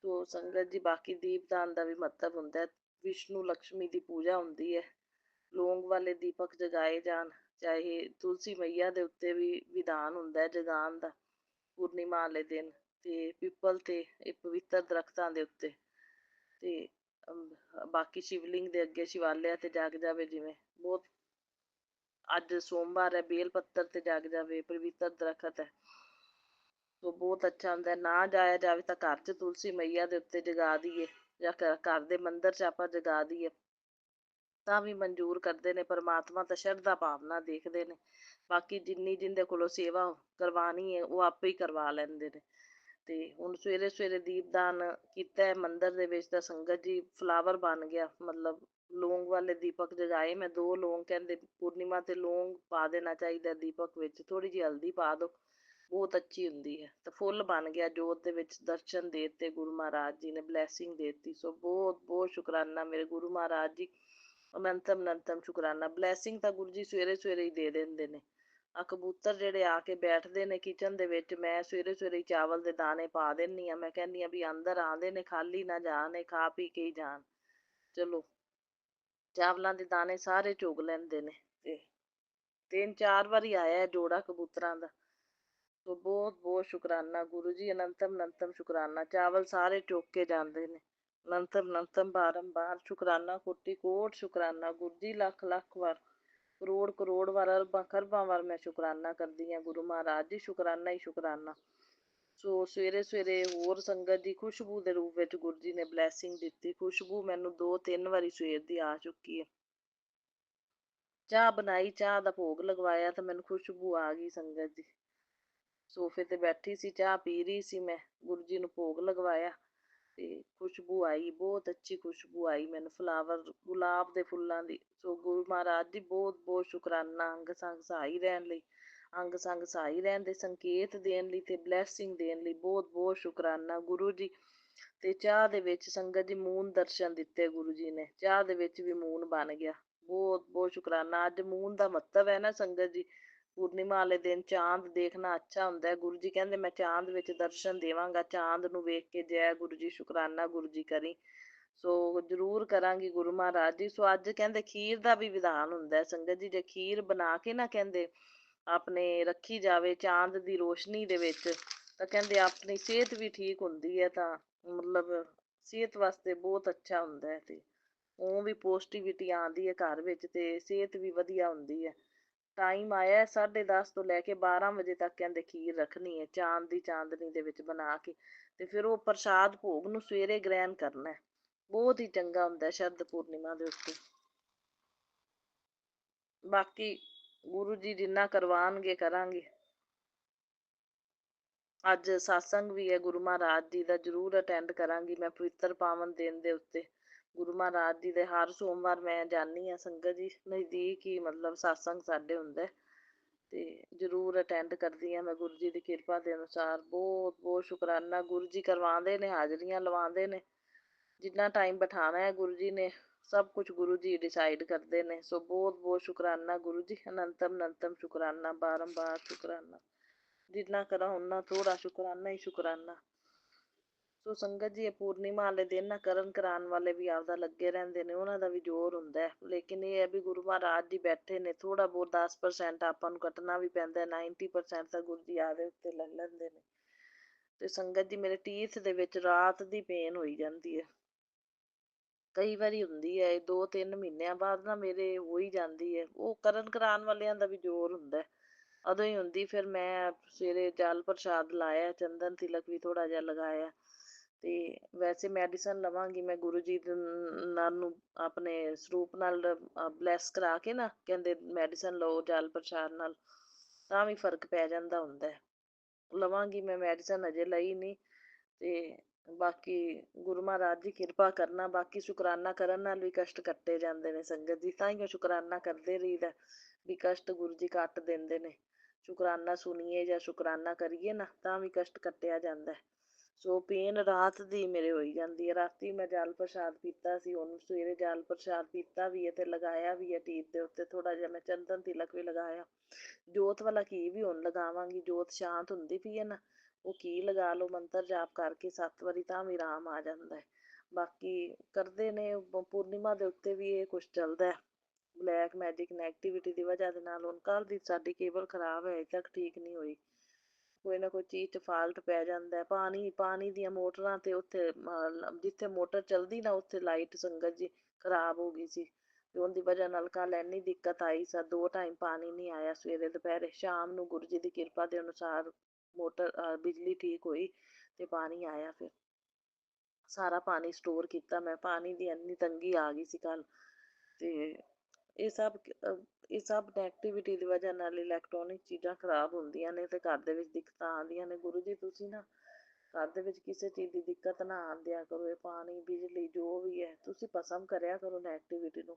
Speaker 6: ਸੋ ਸੰਗਤ ਜੀ ਬਾਕੀ ਦੀਪਦਾਨ ਦਾ ਵੀ ਮਹੱਤਵ ਹੁੰਦਾ ਹੈ। ਵਿਸ਼ਨੂੰ ਲਕਸ਼ਮੀ ਦੀ ਪੂਜਾ ਹੁੰਦੀ ਹੈ, ਲੌਂਗ ਵਾਲੇ ਦੀਪਕ ਜਗਾਏ ਜਾਣ। ਚਾਹੇ ਤੁਲਸੀ ਮਈਆ ਦੇ ਉੱਤੇ ਵੀ ਵਿਧਾਨ ਹੁੰਦਾ ਹੈ ਜਗਾਉਣ ਦਾ ਪੂਰਨਿਮਾ ਵਾਲੇ ਦਿਨ, ਤੇ ਪਿੱਪਲ ਤੇ ਇਹ ਪਵਿੱਤਰ ਦਰਖਤਾਂ ਦੇ ਉੱਤੇ, ਤੇ ਬਾਕੀ ਸ਼ਿਵਲਿੰਗ ਦੇ ਅੱਗੇ ਸ਼ਿਵਾਲਿਆ ਤੇ ਜਗ ਜਾਵੇ। ਜਿਵੇਂ ਬਹੁਤ ਅੱਜ ਸੋਮਵਾਰ ਹੈ, ਬੇਲ ਪੱਤਰ ਤੇ ਜਗ ਜਾਵੇ, ਪਵਿੱਤਰ ਦਰਖਤ ਹੈ, ਸੋ ਬਹੁਤ ਅੱਛਾ ਹੁੰਦਾ। ਨਾ ਜਾਇਆ ਜਾਵੇ ਤਾਂ ਘਰ 'ਚ ਤੁਲਸੀ ਮਈਆ ਦੇ ਉੱਤੇ ਜਗਾ ਦਈਏ, ਜਾਂ ਘਰ ਦੇ ਮੰਦਿਰ 'ਚ ਆਪਾਂ ਜਗਾ ਦਈਏ ਤਾਂ ਵੀ ਮਨਜ਼ੂਰ ਕਰਦੇ ਨੇ। ਪਰਮਾਤਮਾ ਤਾਂ ਸ਼ਰਧਾ ਭਾਵਨਾ ਦੇਖਦੇ ਨੇ, ਬਾਕੀ ਜਿੰਨੀ ਜਿੰਦੇ ਕੋਲੋਂ ਸੇਵਾ ਕਰਵਾਉਣੀ ਹੈ ਉਹ ਆਪੇ ਹੀ ਕਰਵਾ ਲੈਂਦੇ ਨੇ। ਤੇ ਹੁਣ ਸਵੇਰੇ ਸਵੇਰੇ ਦੀਪਦਾਨ ਕੀਤਾ ਹੈ ਮੰਦਿਰ ਦੇ ਵਿੱਚ, ਤਾਂ ਸੰਗਤ ਜੀ ਫਲਾਵਰ ਬਣ ਗਿਆ, ਮਤਲਬ ਲੌਂਗ ਵਾਲੇ ਦੀਪਕ ਜਗਾਏ ਮੈਂ, 2 ਲੌਂਗ, ਕਹਿੰਦੇ ਪੂਰਨਿਮਾ ਤੇ ਲੌਂਗ ਪਾ ਦੇਣਾ ਚਾਹੀਦਾ ਦੀਪਕ ਵਿੱਚ, ਥੋੜੀ ਜਿਹੀ ਹਲਦੀ ਪਾ ਦਿਓ, ਬਹੁਤ ਅੱਛੀ ਹੁੰਦੀ ਹੈ। ਤਾਂ ਫੁੱਲ ਬਣ ਗਿਆ ਜੋਤ ਦੇ ਵਿੱਚ, ਦਰਸ਼ਨ ਦੇ ਦਿੱਤੇ ਗੁਰੂ ਮਹਾਰਾਜ ਜੀ ਨੇ, ਬਲੈਸਿੰਗ ਦੇ ਦਿੱਤੀ। ਸੋ ਬਹੁਤ ਬਹੁਤ ਸ਼ੁਕਰਾਨਾ ਮੇਰੇ ਗੁਰੂ ਮਹਾਰਾਜ ਜੀ, ਅਨੰਤਮ ਅਨੰਤਮ ਸ਼ੁਕਰਾਨਾ। ਬਲੈਸਿੰਗ ਤਾਂ ਗੁਰੂ ਜੀ ਸਵੇਰੇ ਸਵੇਰੇ ਹੀ ਦੇ ਦਿੰਦੇ ਨੇ। ਆ ਕਬੂਤਰ ਜਿਹੜੇ ਆ ਕੇ ਬੈਠਦੇ ਨੇ ਕਿਚਨ ਦੇ ਵਿੱਚ, ਮੈਂ ਸਵੇਰੇ ਸਵੇਰੇ ਹੀ ਚਾਵਲ ਦੇ ਦਾਣੇ ਪਾ ਦਿੰਦੀ ਹਾਂ। ਮੈਂ ਕਹਿੰਦੀ ਹਾਂ ਵੀ ਅੰਦਰ ਆਉਂਦੇ ਨੇ, ਖਾਲੀ ਨਾ ਜਾਣ, ਖਾ ਪੀ ਕੇ ਹੀ ਜਾਣ। ਚਲੋ ਚਾਵਲਾਂ ਦੇ ਦਾਣੇ ਸਾਰੇ ਚੁਗ ਲੈਂਦੇ ਨੇ, ਤੇ 3-4 ਵਾਰੀ ਆਇਆ ਜੋੜਾ ਕਬੂਤਰਾਂ ਦਾ। ਸੋ ਬਹੁਤ ਬਹੁਤ ਸ਼ੁਕਰਾਨਾ ਗੁਰੂ ਜੀ, ਅਨੰਤਮ ਅਨੰਤਮ ਸ਼ੁਕਰਾਨਾ। ਚਾਵਲ ਸਾਰੇ ਚੁੱਕ ਕੇ ਜਾਂਦੇ ਨੇ, ਅਨੰਤਮ ਅਨੰਤਮ ਬਾਰੰਬਾਰ ਸ਼ੁਕਰਾਨਾ, ਕੋਟੀ ਕੋਟ ਸ਼ੁਕਰਾਨਾ ਗੁਰੂ ਜੀ, ਲੱਖ ਲੱਖ ਵਾਰ, ਕਰੋੜ ਕਰੋੜ ਵਾਰ, ਅਰਬਾਂ ਖਰਬਾਂ ਵਾਰ ਮੈਂ ਸ਼ੁਕਰਾਨਾ ਕਰਦੀ ਹਾਂ ਗੁਰੂ ਮਹਾਰਾਜ ਜੀ, ਸ਼ੁਕਰਾਨਾ ਹੀ ਸ਼ੁਕਰਾਨਾ। ਸੋ ਸਵੇਰੇ ਸਵੇਰੇ ਹੋਰ ਸੰਗਤ ਦੀ ਖੁਸ਼ਬੂ ਦੇ ਰੂਪ ਵਿੱਚ ਗੁਰੂ ਜੀ ਨੇ ਬਲੈਸਿੰਗ ਦਿੱਤੀ। ਖੁਸ਼ਬੂ ਮੈਨੂੰ 2-3 ਵਾਰੀ ਸਵੇਰ ਦੀ ਆ ਚੁੱਕੀ ਹੈ। ਚਾਹ ਬਣਾਈ, ਚਾਹ ਦਾ ਭੋਗ ਲਗਵਾਇਆ ਤਾਂ ਮੈਨੂੰ ਖੁਸ਼ਬੂ ਆ ਗਈ ਸੰਗਤ ਦੀ। ਸੋਫੇ ਤੇ ਬੈਠੀ ਸੀ, ਚਾਹ ਪੀ ਰਹੀ ਸੀ ਮੈਂ, ਗੁਰੂ ਜੀ ਨੂੰ ਭੋਗ ਲਗਵਾਇਆ ਤੇ ਖੁਸ਼ਬੂ ਆਈ, ਬਹੁਤ ਅੱਛੀ ਖੁਸ਼ਬੂ ਆਈ ਮੈਨੂੰ, ਫਲਾਵਰ ਗੁਲਾਬ ਦੇ ਫੁੱਲਾਂ ਦੀ। ਸੋ ਗੁਰੂ ਮਹਾਰਾਜ ਜੀ ਬਹੁਤ ਬਹੁਤ ਸ਼ੁਕਰਾਨਾ, ਅੰਗ ਸੰਗ ਸਹਾਈ ਰਹਿਣ ਲਈ, ਅੰਗ ਸੰਗ ਸਹਾਈ ਰਹਿਣ ਦੇ ਸੰਕੇਤ ਦੇਣ ਲਈ ਤੇ ਬਲੈਸਿੰਗ ਦੇਣ ਲਈ ਬਹੁਤ ਬਹੁਤ ਸ਼ੁਕਰਾਨਾ ਗੁਰੂ ਜੀ। ਤੇ ਚਾਹ ਦੇ ਵਿੱਚ ਸੰਗਤ ਜੀ ਮੂਨ ਦਰਸ਼ਨ ਦਿੱਤੇ ਗੁਰੂ ਜੀ ਨੇ, ਚਾਹ ਦੇ ਵਿੱਚ ਵੀ ਮੂਨ ਬਣ ਗਿਆ। ਬਹੁਤ ਬਹੁਤ ਸ਼ੁਕਰਾਨਾ। ਅੱਜ ਮੂਨ ਦਾ ਮਹੱਤਵ ਹੈ ਨਾ ਸੰਗਤ ਜੀ, ਪੂਰਨਿਮਾ ਵਾਲੇ ਦਿਨ ਚਾਂਦ ਦੇਖਣਾ ਅੱਛਾ ਹੁੰਦਾ ਹੈ। ਗੁਰੂ ਜੀ ਕਹਿੰਦੇ ਮੈਂ ਚਾਂਦ ਵਿੱਚ ਦਰਸ਼ਨ ਦੇਵਾਂਗਾ, ਚਾਂਦ ਨੂੰ ਵੇਖ ਕੇ ਜੈ ਗੁਰੂ ਜੀ, ਸ਼ੁਕਰਾਨਾ ਗੁਰੂ ਜੀ ਕਰੀ। ਸੋ ਜ਼ਰੂਰ ਕਰਾਂਗੀ ਗੁਰੂ ਮਹਾਰਾਜ ਜੀ। ਸੋ ਅੱਜ ਕਹਿੰਦੇ ਖੀਰ ਦਾ ਵੀ ਵਿਧਾਨ ਹੁੰਦਾ ਹੈ ਸੰਗਤ ਜੀ, ਜੇ ਖੀਰ ਬਣਾ ਕੇ ਨਾ ਕਹਿੰਦੇ ਆਪਣੇ ਰੱਖੀ ਜਾਵੇ ਚਾਂਦ ਦੀ ਰੋਸ਼ਨੀ ਦੇ ਵਿੱਚ, ਤਾਂ ਕਹਿੰਦੇ ਆਪਣੀ ਸਿਹਤ ਵੀ ਠੀਕ ਹੁੰਦੀ ਹੈ। ਤਾਂ ਮਤਲਬ ਸਿਹਤ ਵਾਸਤੇ ਬਹੁਤ ਅੱਛਾ ਹੁੰਦਾ ਹੈ, ਤੇ ਉਹ ਵੀ ਪੋਜ਼ਟਿਵਿਟੀ ਆਉਂਦੀ ਹੈ ਘਰ ਵਿੱਚ, ਤੇ ਸਿਹਤ ਵੀ ਵਧੀਆ ਹੁੰਦੀ ਹੈ। ਟਾਈਮ ਆਇਆ 10:30 ਤੋਂ ਲੈ ਕੇ 12 ਵਜੇ ਤੱਕ ਕਹਿੰਦੇ ਖੀਰ ਰੱਖਣੀ ਹੈ ਚਾਂਦ ਦੀ ਚਾਂਦਨੀ ਦੇ ਵਿੱਚ ਬਣਾ ਕੇ, ਤੇ ਫਿਰ ਉਹ ਪ੍ਰਸ਼ਾਦ ਭੋਗ ਨੂੰ ਸਵੇਰੇ ਗ੍ਰਹਿਣ ਕਰਨਾ। ਬਹੁਤ ਹੀ ਚੰਗਾ ਹੁੰਦਾ ਸ਼ਰਦ ਪੂਰਨਿਮਾ ਦੇ ਉੱਤੇ। ਬਾਕੀ ਗੁਰੂ ਜੀ ਜਿੰਨਾ ਕਰਵਾਉਣਗੇ ਕਰਾਂਗੇ। ਅੱਜ ਸਤਸੰਗ ਵੀ ਹੈ ਗੁਰੂ ਮਹਾਰਾਜ ਜੀ ਦਾ, ਜ਼ਰੂਰ ਅਟੈਂਡ ਕਰਾਂਗੀ ਮੈਂ ਪਵਿੱਤਰ ਪਾਵਨ ਦਿਨ ਦੇ ਉੱਤੇ। ਗੁਰੂ ਮਹਾਰਾਜ ਜੀ ਦੇ ਹਰ ਸੋਮਵਾਰ ਮੈਂ ਜਾਂਦੀ ਹਾਂ ਸੰਗਤ ਜੀ, ਨਜ਼ਦੀਕ ਹੀ ਮਤਲਬ ਸਤਸੰਗ ਸਾਡੇ ਹੁੰਦਾ, ਤੇ ਜ਼ਰੂਰ ਅਟੈਂਡ ਕਰਦੀ ਹਾਂ ਮੈਂ ਗੁਰੂ ਜੀ ਦੀ ਕਿਰਪਾ ਦੇ ਅਨੁਸਾਰ। ਬਹੁਤ ਬਹੁਤ ਸ਼ੁਕਰਾਨਾ ਗੁਰੂ ਜੀ, ਕਰਵਾਉਂਦੇ ਨੇ, ਹਾਜ਼ਰੀਆਂ ਲਵਾਉਂਦੇ ਨੇ, ਜਿੰਨਾ ਟਾਈਮ ਬਿਠਾਉਣਾ ਹੈ ਗੁਰੂ ਜੀ ਨੇ, ਸਭ ਕੁਝ ਗੁਰੂ ਜੀ ਡਿਸਾਈਡ ਕਰਦੇ ਨੇ। ਸੋ ਬਹੁਤ ਬਹੁਤ ਸ਼ੁਕਰਾਨਾ ਗੁਰੂ ਜੀ, ਅਨੰਤਮ ਅਨੰਤਮ ਸ਼ੁਕਰਾਨਾ, ਬਾਰੰਬਾਰ ਸ਼ੁਕਰਾਨਾ। ਜਿੰਨਾ ਕਰਾਂ ਓਨਾ ਥੋੜਾ, ਸ਼ੁਕਰਾਨਾ ਹੀ ਸ਼ੁਕਰਾਨਾ। ਸੋ ਸੰਗਤ ਜੀ, ਇਹ ਪੂਰਨਿਮਾ ਵਾਲੇ ਦਿਨ ਨਾ ਕਰਨ ਕਰਾਉਣ ਵਾਲੇ ਵੀ ਆਪਦਾ ਲੱਗੇ ਰਹਿੰਦੇ ਨੇ, ਉਹਨਾਂ ਦਾ ਵੀ ਜ਼ੋਰ ਹੁੰਦਾ ਹੈ। ਲੇਕਿਨ ਇਹ ਹੈ ਵੀ ਗੁਰੂ ਮਹਾਰਾਜ ਜੀ ਬੈਠੇ ਨੇ, ਥੋੜਾ ਬਹੁਤ 10% ਆਪਾਂ ਨੂੰ ਕੱਟਣਾ ਵੀ ਪੈਂਦਾ, 90% ਤਾਂ ਗੁਰੂ ਜੀ ਆਦੇ ਉੱਤੇ ਲੈ ਲੈਂਦੇ ਨੇ। ਤੇ ਸੰਗਤ ਜੀ, ਮੇਰੇ ਟੀਥ ਦੇ ਵਿੱਚ ਰਾਤ ਦੀ ਪੇਨ ਹੋਈ ਜਾਂਦੀ ਹੈ, ਕਈ ਵਾਰੀ ਹੁੰਦੀ ਹੈ, 2-3 ਮਹੀਨਿਆਂ ਬਾਅਦ ਨਾ ਮੇਰੇ ਹੋ ਹੀ ਜਾਂਦੀ ਹੈ। ਉਹ ਕਰਨ ਕਰਾਉਣ ਵਾਲਿਆਂ ਦਾ ਵੀ ਜ਼ੋਰ ਹੁੰਦਾ, ਉਦੋਂ ਹੀ ਹੁੰਦੀ। ਫਿਰ ਮੈਂ ਸਵੇਰੇ ਜਲ ਪ੍ਰਸ਼ਾਦ ਲਾਇਆ, ਚੰਦਨ ਤਿਲਕ ਵੀ ਥੋੜਾ ਜਿਹਾ ਲਗਾਇਆ, ਤੇ ਵੈਸੇ ਮੈਡੀਸਨ ਲਵਾਂਗੀ ਮੈਂ ਗੁਰੂ ਜੀ ਨਾਲ ਨੂੰ ਆਪਣੇ ਸਰੂਪ ਨਾਲ ਬਲੈਸ ਕਰਾ ਕੇ ਨਾ, ਕਹਿੰਦੇ ਮੈਡੀਸਨ ਲਓ ਜਲ ਪ੍ਰਸ਼ਾਦ ਨਾਲ, ਤਾਂ ਵੀ ਫਰਕ ਪੈ ਜਾਂਦਾ ਹੁੰਦਾ। ਲਵਾਂਗੀ ਮੈਂ ਮੈਡੀਸਨ, ਅਜੇ ਲਈ ਨਹੀਂ। ਤੇ ਬਾਕੀ ਗੁਰੂ ਮਹਾਰਾਜ ਜੀ ਕਿਰਪਾ ਕਰਨਾ। ਬਾਕੀ ਸ਼ੁਕਰਾਨਾ ਕਰਨ ਨਾਲ ਵੀ ਕਸ਼ਟ ਕੱਟੇ ਜਾਂਦੇ ਨੇ ਸੰਗਤ ਜੀ, ਤਾਂ ਹੀ ਸ਼ੁਕਰਾਨਾ ਕਰਦੇ ਰਹੀਦਾ ਵੀ ਕਸ਼ਟ ਗੁਰੂ ਜੀ ਕੱਟ ਦਿੰਦੇ ਨੇ। ਸ਼ੁਕਰਾਨਾ ਸੁਣੀਏ ਜਾਂ ਸ਼ੁਕਰਾਨਾ ਕਰੀਏ ਨਾ, ਤਾਂ ਵੀ ਕਸ਼ਟ ਕੱਟਿਆ ਜਾਂਦਾ। ਸੋ ਪੇਨ ਰਾਤ ਦੀ ਮੇਰੇ ਹੋਈ ਜਾਂਦੀ ਹੈ। ਰਾਤੀ ਮੈਂ ਜਲ ਪ੍ਰਸ਼ਾਦ ਪੀਤਾ ਸੀ, ਉਹਨੂੰ ਸਵੇਰੇ ਜਲ ਪ੍ਰਸ਼ਾਦ ਪੀਤਾ ਵੀ ਹੈ ਤੇ ਲਗਾਇਆ ਵੀ ਹੈ ਟੀਥ ਦੇ ਉੱਤੇ, ਥੋੜਾ ਜਿਹਾ ਮੈਂ ਚੰਦਨ ਤਿਲਕ ਵੀ ਲਗਾਇਆ। ਜੋਤ ਵਾਲਾ ਘੀ ਵੀ ਹੁਣ ਲਗਾਵਾਂਗੀ, ਜੋਤ ਸ਼ਾਂਤ ਹੁੰਦੀ ਪਈ ਹੈ ਨਾ, ਉਹ ਘੀ ਲਗਾ ਲਓ ਮੰਤਰ ਜਾਪ ਕਰਕੇ 7 ਵਾਰੀ, ਤਾਂ ਵੀ ਆਰਾਮ ਆ ਜਾਂਦਾ ਹੈ। ਬਾਕੀ ਕਰਦੇ ਨੇ ਪੂਰਨਿਮਾ ਦੇ ਉੱਤੇ ਵੀ ਇਹ ਕੁਛ ਚੱਲਦਾ ਹੈ, ਬਲੈਕ ਮੈਜਿਕ ਨੈਗੇਟਿਵਿਟੀ ਦੀ ਵਜ੍ਹਾ ਦੇ ਨਾਲ। ਹੁਣ ਕੱਲ੍ਹ ਦੀ ਸਾਡੀ ਕੇਬਲ ਖਰਾਬ ਹੈ, ਅਜੇ ਤੱਕ ਠੀਕ ਨਹੀਂ ਹੋਈ, ਕੋਈ ਨਾ ਕੋਈ ਚੀਜ਼ 'ਚ ਫਾਲਟ ਪੈ ਜਾਂਦਾ। ਪਾਣੀ ਦੀਆਂ ਮੋਟਰਾਂ ਤੇ ਉੱਥੇ ਜਿੱਥੇ ਮੋਟਰ ਚੱਲਦੀ ਨਾ, ਉੱਥੇ ਲਾਈਟ ਸੰਗਤ ਜੀ ਖਰਾਬ ਹੋ ਗਈ ਸੀ, ਤੇ ਉਹਦੀ ਵਜ੍ਹਾ ਨਾਲ ਕੱਲ੍ਹ ਇੰਨੀ ਦਿੱਕਤ ਆਈ। 2 ਟਾਈਮ ਪਾਣੀ ਨਹੀਂ ਆਇਆ, ਸਵੇਰੇ ਦੁਪਹਿਰੇ ਸ਼ਾਮ ਨੂੰ। ਗੁਰੂ ਜੀ ਦੀ ਕਿਰਪਾ ਦੇ ਅਨੁਸਾਰ ਮੋਟਰ ਬਿਜਲੀ ਠੀਕ ਹੋਈ ਤੇ ਪਾਣੀ ਆਇਆ, ਫਿਰ ਸਾਰਾ ਪਾਣੀ ਸਟੋਰ ਕੀਤਾ ਮੈਂ। ਪਾਣੀ ਦੀ ਇੰਨੀ ਤੰਗੀ ਆ ਗਈ ਸੀ ਕੱਲ੍ਹ, ਤੇ ਇਹ ਸਭ ਨੈਗੇਟਿਵਿਟੀ ਦੀ ਵਜ੍ਹਾ ਨਾਲ ਇਲੈਕਟ੍ਰੋਨਿਕ ਚੀਜ਼ਾਂ ਖਰਾਬ ਹੁੰਦੀਆਂ ਨੇ, ਤੇ ਘਰ ਦੇ ਵਿੱਚ ਦਿੱਕਤਾਂ ਆਉਂਦੀਆਂ ਨੇ। ਗੁਰੂ ਜੀ ਤੁਸੀਂ ਨਾ ਘਰ ਦੇ ਵਿੱਚ ਕਿਸੇ ਚੀਜ਼ ਦੀ ਦਿੱਕਤ ਨਾ ਆਉਣ ਦਿਆ ਕਰੋ। ਇਹ ਪਾਣੀ ਬਿਜਲੀ ਜੋ ਵੀ ਹੈ ਤੁਸੀਂ ਪਸੰਦ ਕਰਿਆ ਕਰੋ ਨੈਗੇਟਿਵਿਟੀ ਨੂੰ।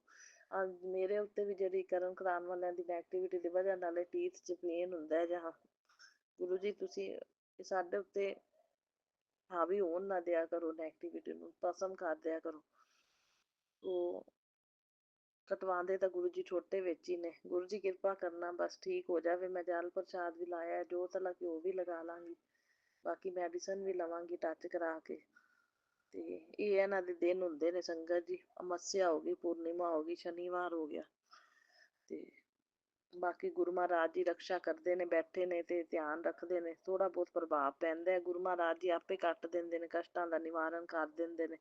Speaker 6: ਮੇਰੇ ਉੱਤੇ ਵੀ ਜਿਹੜੀ ਕਰਨ ਕਰਾਉਣ ਵਾਲਿਆਂ ਦੀ ਨੈਗੇਟਿਵਿਟੀ ਦੀ ਵਜ੍ਹਾ ਨਾਲ ਟੀਥ 'ਚ ਪੇਨ ਹੁੰਦਾ ਹੈ ਜਾਂ ਗੁਰੂ ਜੀ ਤੁਸੀਂ ਸਾਡੇ ਉੱਤੇ ਹਾਵੀ ਹੋਣ ਨਾ ਦਿਆ ਕਰੋ, ਨੈਗੇਟਿਵਿਟੀ ਨੂੰ ਪਸੰਦ ਕਰ ਦਿਆ ਕਰੋ। ਉਹ ਕਟਵਾਉਂਦੇ ਤਾਂ ਗੁਰੂ ਜੀ ਛੋਟੇ ਵਿੱਚ ਹੀ ਨੇ। ਗੁਰੂ ਜੀ ਕਿਰਪਾ ਕਰਨਾ ਬਸ ਠੀਕ ਹੋ ਜਾਵੇ। ਮੈਂ ਜਲ ਪ੍ਰਸ਼ਾਦ ਵੀ ਲਾਇਆ, ਜੋਤ ਵਾਲਾ ਘਿਓ ਵੀ ਲਗਾ ਲਾਂਗੀ, ਬਾਕੀ ਮੈਡੀਸਨ ਵੀ ਲਵਾਂਗੀ ਟੱਚ ਕਰਾ ਕੇ। ਤੇ ਇਹ ਇਹਨਾਂ ਦੇ ਦਿਨ ਹੁੰਦੇ ਨੇ ਸੰਗਤ ਜੀ। ਅਮੱਸਿਆ ਹੋ ਗਈ, ਪੂਰਨਿਮਾ ਹੋ ਗਈ, ਸ਼ਨੀਵਾਰ ਹੋ ਗਿਆ, ਤੇ ਬਾਕੀ ਗੁਰੂ ਮਹਾਰਾਜ ਜੀ ਰਕਸ਼ਾ ਕਰਦੇ ਨੇ, ਬੈਠੇ ਨੇ ਤੇ ਧਿਆਨ ਰੱਖਦੇ ਨੇ। ਥੋੜਾ ਬਹੁਤ ਪ੍ਰਭਾਵ ਪੈਂਦਾ ਹੈ, ਗੁਰੂ ਮਹਾਰਾਜ ਜੀ ਆਪੇ ਕੱਟ ਦਿੰਦੇ ਨੇ, ਕਸ਼ਟਾਂ ਦਾ ਨਿਵਾਰਨ ਕਰ ਦਿੰਦੇ ਨੇ।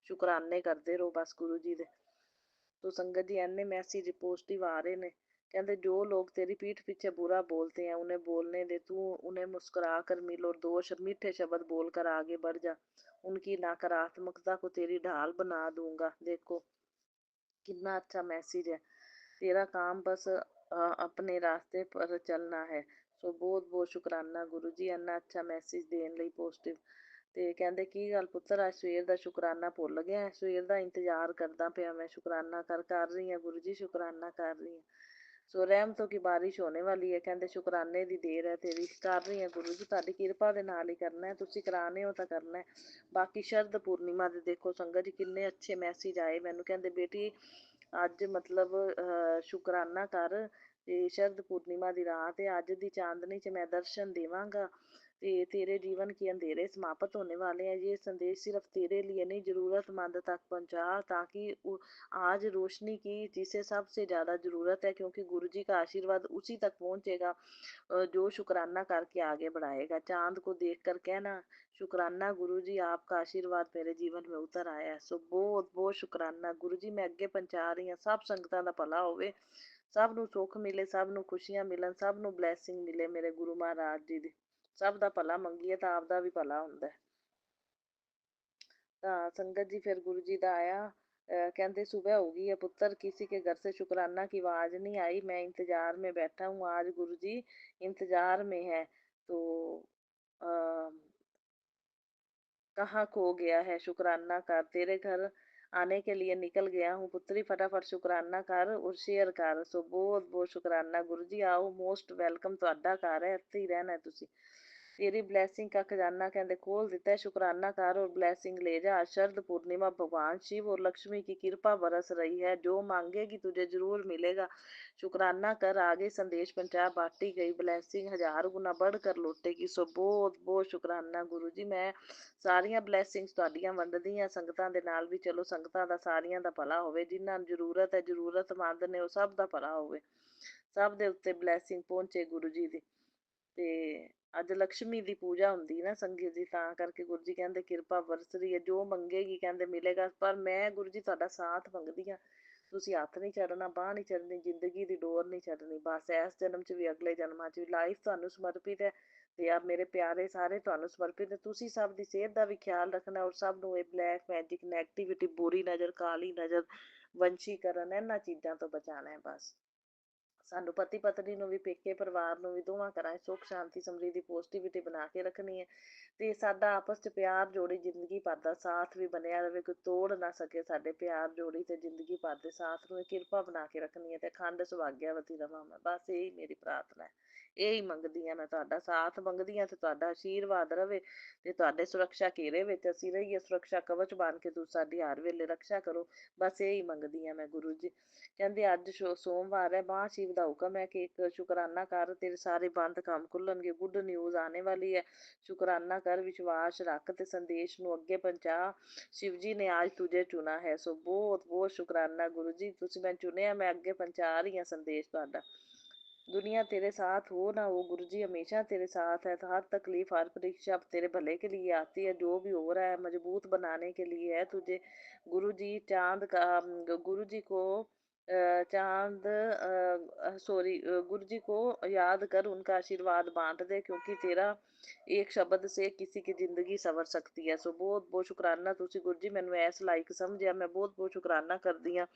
Speaker 6: ਸ਼ੁਕਰਾਨੇ ਕਰਦੇ ਰਹੋ ਬਸ ਗੁਰੂ ਜੀ ਦੇ। तो संगत जी एने मैसेज पॉजिटिव आ रहे ने, कहते जो लोग तेरी पीठ पीछे बुरा बोलते हैं उन्हें बोलने दे, तू उन्हें मुस्कुरा कर मिल और दो मीठे शब्द बोलकर आगे बढ़ जा। उनकी नकारात्मकता को तेरी ढाल बना दूंगा। देखो कितना अच्छा मैसेज है। तेरा काम बस अपने रास्ते पर चलना है। सो बहुत बहुत शुकराना गुरु जी इन्ना अच्छा मैसेज देने ਲਈ पॉजिटिव। ਤੇ ਕਹਿੰਦੇ ਕੀ ਗੱਲ ਪੁੱਤਰ ਅੱਜ ਸਵੇਰ ਦਾ ਸ਼ੁਕਰਾਨਾ ਭੁੱਲ ਗਿਆ? ਸਵੇਰ ਦਾ ਇੰਤਜ਼ਾਰ ਕਰਦਾ ਪਿਆ ਮੈਂ, ਸ਼ੁਕਰਾਨਾ ਕਰ ਰਹੀ ਹਾਂ ਗੁਰੂ ਜੀ, ਸ਼ੁਕਰਾਨਾ ਕਰ ਰਹੀ ਹਾਂ। ਸੋ ਰਹਿਮਤੋਂ ਕੀ ਬਾਰਿਸ਼ ਹੋਣੇ ਵਾਲੀ ਹੈ। ਕਹਿੰਦੇ ਸ਼ੁਕਰਾਨੇ ਦੀ ਦੇਰ ਹੈ ਤੇਰੀ, ਕਰ ਰਹੀ ਹਾਂ ਗੁਰੂ ਜੀ, ਤੁਹਾਡੀ ਕਿਰਪਾ ਦੇ ਨਾਲ ਹੀ ਕਰਨਾ ਹੈ, ਤੁਸੀਂ ਕਰਾਣੇ ਹੋ ਤਾਂ ਕਰਨਾ ਹੈ। ਬਾਕੀ ਸ਼ਰਦ ਪੂਰਨਿਮਾ ਦੇ ਦੇਖੋ ਸੰਗਤ ਜੀ ਕਿੰਨੇ ਅੱਛੇ ਮੈਸੇਜ ਆਏ ਮੈਨੂੰ। ਕਹਿੰਦੇ ਬੇਟੀ ਅੱਜ ਮਤਲਬ ਸ਼ੁਕਰਾਨਾ ਕਰ, ਤੇ ਸ਼ਰਦ ਪੂਰਨਿਮਾ ਦੀ ਰਾਤ ਹੈ, ਅੱਜ ਦੀ ਚਾंदनी 'ਚ ਮੈਂ ਦਰਸ਼ਨ ਦੇਵਾਂਗਾ ਤੇ तेरे जीवन के अंधेरे समाप्त होने वाले हैं। ये संदेश सिर्फ तेरे लिए नहीं, जरूरतमंद तक पहुंचा, ताकि आज रोशनी की जिसे सबसे ज़्यादा ज़रूरत है, क्योंकि गुरु जी का आशीर्वाद उसी तक पहुंचेगा जो शुकराना करके आगे बढ़ाएगा। चांद को देख कर कहना शुकराना गुरु जी, आपका आशीर्वाद मेरे जीवन में उतर आया है। सो बहुत बहुत शुकराना गुरु जी, मैं अगे पहुंचा रही हाँ। सब संगतां दा भला होवे, सब नूं सुख मिले, सब नूं खुशियां मिलन, सब नूं ब्लैसिंग मिले मेरे गुरु महाराज जी दी। ਸਭ ਦਾ ਭਲਾ ਮੰਗੀਏ ਤਾਂ ਆਪਦਾ ਵੀ ਭਲਾ ਹੁੰਦਾ। ਤਾਂ ਸੰਗਤ ਜੀ ਫਿਰ ਗੁਰੂ ਜੀ ਦਾ ਆਇਆ, कहते सुबह हो गई है पुत्र, किसी के घर से शुकराना की आवाज़ नहीं आई, मैं इंतजार में बैठा हूँ, आज गुरु जी इंतजार में है। तो कहाँ खो गया है शुकराना कर, तेरे घर आने के लिए निकल गया हूँ पुत्री, फटाफट शुकराना कर और शेयर कर। सो बहुत बहुत शुकराना गुरु जी, आओ मोस्ट वैलकम, तुहाडा घर है, इत्थे ही रहना है तुसी। तेरी ब्लैसिंग का खजाना कहते खोल देता है, शुकराना कर और ब्लैसिंग ले जा। शरद पूर्णिमा भगवान शिव और लक्ष्मी की कृपा बरस रही है, जो मांगेगी तुझे जरूर मिलेगा। शुकराना कर, आगे संदेश पहुंचा, बांटी गई ब्लैसिंग 1000 गुना बढ़कर लौटेगी। सो बहुत बहुत शुकराना गुरु जी, मैं ਸਾਰੀਆਂ ਬਲੈਸਿੰਗਸ ਤੁਹਾਡੀਆਂ ਵੰਡਦੀ ਹਾਂ ਸੰਗਤਾਂ ਦੇ ਨਾਲ ਵੀ। ਚਲੋ ਸੰਗਤਾਂ ਦਾ ਸਾਰੀਆਂ ਦਾ ਭਲਾ ਹੋਵੇ, ਜਿਨ੍ਹਾਂ ਨੂੰ ਜ਼ਰੂਰਤ ਹੈ, ਜ਼ਰੂਰਤਮੰਦ ਨੇ, ਉਹ ਸਭ ਦਾ ਭਲਾ ਹੋਵੇ, ਸਭ ਦੇ ਉੱਤੇ ਬਲੈਸਿੰਗ ਪਹੁੰਚੇ ਗੁਰੂ ਜੀ ਦੀ। ਤੇ ਅੱਜ ਲక్ష్ਮੀ ਦੀ ਪੂਜਾ ਹੁੰਦੀ ਨਾ ਸੰਗਤ ਜੀ, ਤਾਂ ਕਰਕੇ ਗੁਰੂ ਜੀ ਕਹਿੰਦੇ ਕਿਰਪਾ ਵਰਸ ਰਹੀ ਹੈ, ਜੋ ਮੰਗੇਗੀ ਕਹਿੰਦੇ ਮਿਲੇਗਾ। ਪਰ ਮੈਂ ਗੁਰੂ ਜੀ ਤੁਹਾਡਾ ਸਾਥ ਮੰਗਦੀ ਹਾਂ, ਤੁਸੀਂ ਹੱਥ ਨਹੀਂ ਛੱਡਣਾ, ਬਾਂਹ ਨਹੀਂ ਛੱਡਣੀ, ਜ਼ਿੰਦਗੀ ਦੀ ਡੋਰ ਨਹੀਂ ਛੱਡਣੀ। ਬਸ ਇਸ ਜਨਮ 'ਚ ਵੀ ਅਗਲੇ ਜਨਮਾਂ 'ਚ ਵੀ ਲਾਈਫ ਤੁਹਾਨੂੰ ਸਮਰਪਿਤ ਹੈ, ਤੇ ਆ ਮੇਰੇ ਪਿਆਰੇ ਸਾਰੇ ਤੁਹਾਨੂੰ ਸਮਰਪਿਤ ਹੈ। ਤੁਸੀਂ ਸਭ ਦੀ ਸਿਹਤ ਦਾ ਵੀ ਖਿਆਲ ਰੱਖਣਾ, ਔਰ ਸਭ ਨੂੰ ਇਹ ਬਲੈਕ ਮੈਜਿਕ, ਨੈਗੇਟਿਵਿਟੀ, ਬੁਰੀ ਨਜ਼ਰ, ਕਾਲੀ ਨਜ਼ਰ, ਵੰਸ਼ੀਕਰਨ, ਇਹਨਾਂ ਚੀਜ਼ਾਂ ਤੋਂ ਬਚਾਉਣਾ ਹੈ। ਬਸ ਸਾਨੂੰ ਪਤੀ ਪਤਨੀ ਨੂੰ ਵੀ, ਪੇਕੇ ਪਰਿਵਾਰ ਨੂੰ ਵੀ, ਦੋਵਾਂ ਘਰਾਂ 'ਚ ਸੁੱਖ ਸ਼ਾਂਤੀ ਸਮਰਿੱਧੀ ਪੋਜ਼ਿਟਿਵਿਟੀ ਬਣਾ ਕੇ ਰੱਖਣੀ ਹੈ। ਤੇ ਸਾਡਾ ਆਪਸ 'ਚ ਪਿਆਰ ਜੋੜੀ ਜ਼ਿੰਦਗੀ ਭਰ ਦਾ ਸਾਥ ਵੀ ਬਣਿਆ ਰਹੇ, ਕੋਈ ਤੋੜ ਨਾ ਸਕੇ ਸਾਡੇ ਪਿਆਰ ਜੋੜੀ ਤੇ ਜ਼ਿੰਦਗੀ ਭਰ ਦੇ ਸਾਥ ਨੂੰ। ਇਹ ਕਿਰਪਾ ਬਣਾ ਕੇ ਰੱਖਣੀ ਹੈ ਤੇ ਅਖੰਡ ਸੁਭਾਗਿਆਵਤੀ ਰਵਾਂ ਮੈਂ, ਬਸ ਇਹੀ ਮੇਰੀ ਪ੍ਰਾਰਥਨਾ ਹੈ। ਇਹੀ ਮੰਗਦੀ ਹਾਂ ਮੈਂ, ਤੁਹਾਡਾ ਸਾਥ ਮੰਗਦੀ ਹਾਂ ਤੇ ਤੁਹਾਡਾ ਆਸ਼ੀਰਵਾਦ ਰਵੇ, ਤੇ ਤੁਹਾਡੇ ਸੁਰੱਖਿਆ ਘੇਰੇ ਵਿੱਚ ਅਸੀਂ ਰਹੀਏ, ਸੁਰੱਖਿਆ ਕਵਚ ਬਣ ਕੇ ਤੁਸੀਂ ਸਾਡੀ ਹਰ ਵੇਲੇ ਰੱਖਿਆ ਕਰੋ। ਬਸ ਇਹੀ ਮੰਗਦੀ ਹਾਂ ਮੈਂ ਗੁਰੂ ਜੀ। ਕਹਿੰਦੇ ਅੱਜ ਸੋਮਵਾਰ ਹੈ, ਬਾਂਹ ਸ਼ਿਵ ਦਾ ਹੁਕਮ ਹੈ ਕਿ ਇੱਕ ਸ਼ੁਕਰਾਨਾ ਕਰ, ਤੇਰੇ ਸਾਰੇ ਬੰਦ ਕੰਮ ਖੁੱਲਣਗੇ, ਗੁੱਡ ਨਿਊਜ਼ ਆने ਵਾਲੀ ਹੈ। शुकराना कर, विश्वास रख ते संदेश ਨੂੰ ਅੱਗੇ ਪਹੁੰਚਾ, शिव जी ने आज तुझे चुना है। सो बहुत बहुत शुकराना गुरु जी, ਤੁਸੀਂ ਮੈਂ ਚੁਣਿਆ, ਮੈਂ ਅੱਗੇ ਪਹੁੰਚਾ ਰਹੀ ਹਾਂ संदेश ਤੁਹਾਡਾ। दुनिया तेरे साथ हो ना हो गुरु जी, हमेशा तेरे साथ है। हर तकलीफ, हर परीक्षा तेरे भले के लिए आती है, जो भी हो रहा है मजबूत बनाने के लिए है तुझे। गुरु जी चांद का, गुरु जी को गुरु जी को याद कर, उनका आशीर्वाद बांट दे, क्योंकि तेरा एक शब्द से किसी की जिंदगी संवर सकती है। सो बहुत बहुत शुकराना तुसी गुरु जी, मैनू ऐस लाइक समझिया, मैं बहुत बहुत शुकराना करदी हाँ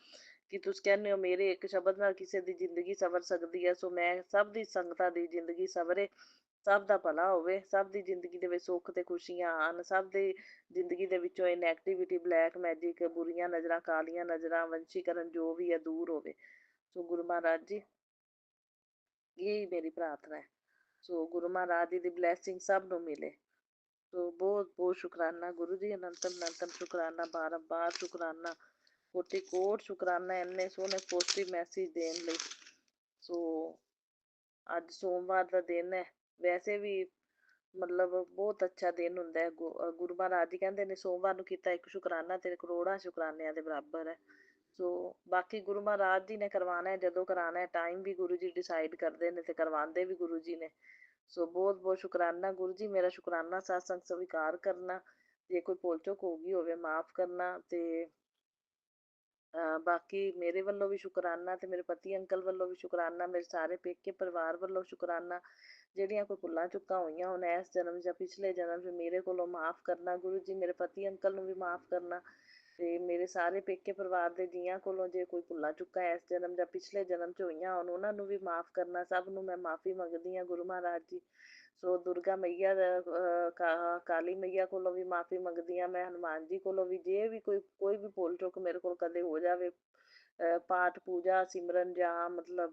Speaker 6: कि तुस कहने हो मेरे एक शब्द नाल किसी की जिंदगी संवर सकती है। सो मैं सब दी संगतां दी जिंदगी संवरे, ਸਭ ਦਾ ਭਲਾ ਹੋਵੇ, ਸਭ ਦੀ ਜ਼ਿੰਦਗੀ ਦੇ ਵਿੱਚ ਸੁੱਖ ਤੇ ਖੁਸ਼ੀਆਂ ਆਉਣ, ਸਭ ਦੀ ਜ਼ਿੰਦਗੀ ਦੇ ਵਿੱਚੋਂ ਇਹ ਨੈਗੇਟਿਵਿਟੀ, ਬਲੈਕ ਮੈਜਿਕ, ਬੁਰੀਆਂ ਨਜ਼ਰਾਂ, ਕਾਲੀਆਂ ਨਜ਼ਰਾਂ, ਵੰਸ਼ੀਕਰਨ ਜੋ ਵੀ ਹੈ ਦੂਰ ਹੋਵੇ। ਸੋ ਗੁਰੂ ਮਹਾਰਾਜ ਜੀ, ਇਹੀ ਮੇਰੀ ਪ੍ਰਾਰਥਨਾ ਹੈ। ਸੋ ਗੁਰੂ ਮਹਾਰਾਜ ਜੀ ਦੀ ਬਲੈਸਿੰਗ ਸਭ ਨੂੰ ਮਿਲੇ। ਸੋ ਬਹੁਤ ਬਹੁਤ ਸ਼ੁਕਰਾਨਾ ਗੁਰੂ ਜੀ, ਅਨੰਤਮ ਅਨੰਤਮ ਸ਼ੁਕਰਾਨਾ, ਬਾਰ ਸ਼ੁਕਰਾਨਾ, ਕੋਟि ਕੋਟ ਸ਼ੁਕਰਾਨਾ ਇੰਨੇ ਸੋਹਣੇ ਪੋਜ਼ਿਟਿਵ ਮੈਸੇਜ ਦੇਣ ਲਈ। ਸੋ ਅੱਜ ਸੋਮਵਾਰ ਦਾ ਦਿਨ ਹੈ, ਵੈਸੇ ਵੀ ਮਤਲਬ ਬਹੁਤ ਅੱਛਾ ਦਿਨ ਹੁੰਦਾ ਹੈ। ਗੁਰੂ ਮਹਾਰਾਜ ਜੀ ਕਹਿੰਦੇ ਨੇ ਸੋਮਵਾਰ ਨੂੰ ਕੀਤਾ ਇੱਕ ਸ਼ੁਕਰਾਨਾ ਤੇਰੇ ਕਰੋੜਾਂ ਸ਼ੁਕਰਾਨਿਆਂ ਦੇ ਬਰਾਬਰ ਹੈ। ਸੋ ਬਾਕੀ ਗੁਰੂ ਮਹਾਰਾਜ ਜੀ ਨੇ ਕਰਵਾਉਣਾ ਹੈ, ਜਦੋਂ ਕਰਾਉਣਾ ਹੈ, ਟਾਈਮ ਵੀ ਗੁਰੂ ਜੀ ਡਿਸਾਈਡ ਕਰਦੇ ਨੇ ਤੇ ਕਰਵਾਉਂਦੇ ਵੀ ਗੁਰੂ ਜੀ ਨੇ। ਸੋ ਬਹੁਤ ਬਹੁਤ ਸ਼ੁਕਰਾਨਾ ਗੁਰੂ ਜੀ, ਮੇਰਾ ਸ਼ੁਕਰਾਨਾ ਸਤਸੰਗ ਸਵੀਕਾਰ ਕਰਨਾ, ਜੇ ਕੋਈ ਭੁੱਲ ਚੁੱਕ ਹੋ ਗਈ ਹੋਵੇ ਮਾਫ ਕਰਨਾ। ਤੇ ਬਾਕੀ ਮੇਰੇ ਵੱਲੋਂ ਵੀ ਸ਼ੁਕਰਾਨਾ, ਤੇ ਮੇਰੇ ਪਤੀ ਅੰਕਲ ਵੱਲੋਂ ਵੀ ਸ਼ੁਕਰਾਨਾ, ਮੇਰੇ ਸਾਰੇ ਪੇਕੇ ਪਰਿਵਾਰ ਵੱਲੋਂ ਸ਼ੁਕਰਾਨਾ। ਜਿਹੜੀਆਂ ਕੋਈ ਭੁੱਲਾਂ ਚੁੱਕਾਂ ਹੋਈਆਂ ਹੁਣ ਇਸ ਜਨਮ ਜਾਂ ਪਿਛਲੇ ਜਨਮ 'ਚ ਮੇਰੇ ਕੋਲੋਂ ਮਾਫ ਕਰਨਾ ਗੁਰੂ ਜੀ, ਮੇਰੇ ਪਤੀ ਅੰਕਲ ਨੂੰ ਵੀ ਮਾਫ ਕਰਨਾ, ਤੇ ਮੇਰੇ ਸਾਰੇ ਪੇਕੇ ਪਰਿਵਾਰ ਦੇ ਜੀਆਂ ਕੋਲੋਂ ਜੇ ਕੋਈ ਭੁੱਲਾਂ ਚੁੱਕਾਂ ਇਸ ਜਨਮ ਜਾਂ ਪਿਛਲੇ ਜਨਮ 'ਚ ਹੋਈਆਂ ਹੋਣ ਉਹਨਾਂ ਨੂੰ ਵੀ ਮਾਫ ਕਰਨਾ। ਸਭ ਨੂੰ ਮੈਂ ਮਾਫੀ ਮੰਗਦੀ ਹਾਂ ਗੁਰੂ ਮਹਾਰਾਜ ਜੀ। ਸੋ ਦੁਰਗਾ ਮਈਆ ਕਾਲੀ ਮਈਆ ਕੋਲੋਂ ਵੀ ਮਾਫੀ ਮੰਗਦੀ ਹਾਂ ਮੈਂ, ਹਨੂੰਮਾਨ ਜੀ ਕੋਲੋਂ ਵੀ, ਜੇ ਵੀ ਕੋਈ ਵੀ ਭੁੱਲ ਚੁੱਕ ਮੇਰੇ ਕੋਲ ਕਦੇ ਹੋ ਜਾਵੇ, ਪਾਠ ਪੂਜਾ ਸਿਮਰਨ ਜਾਂ ਮਤਲਬ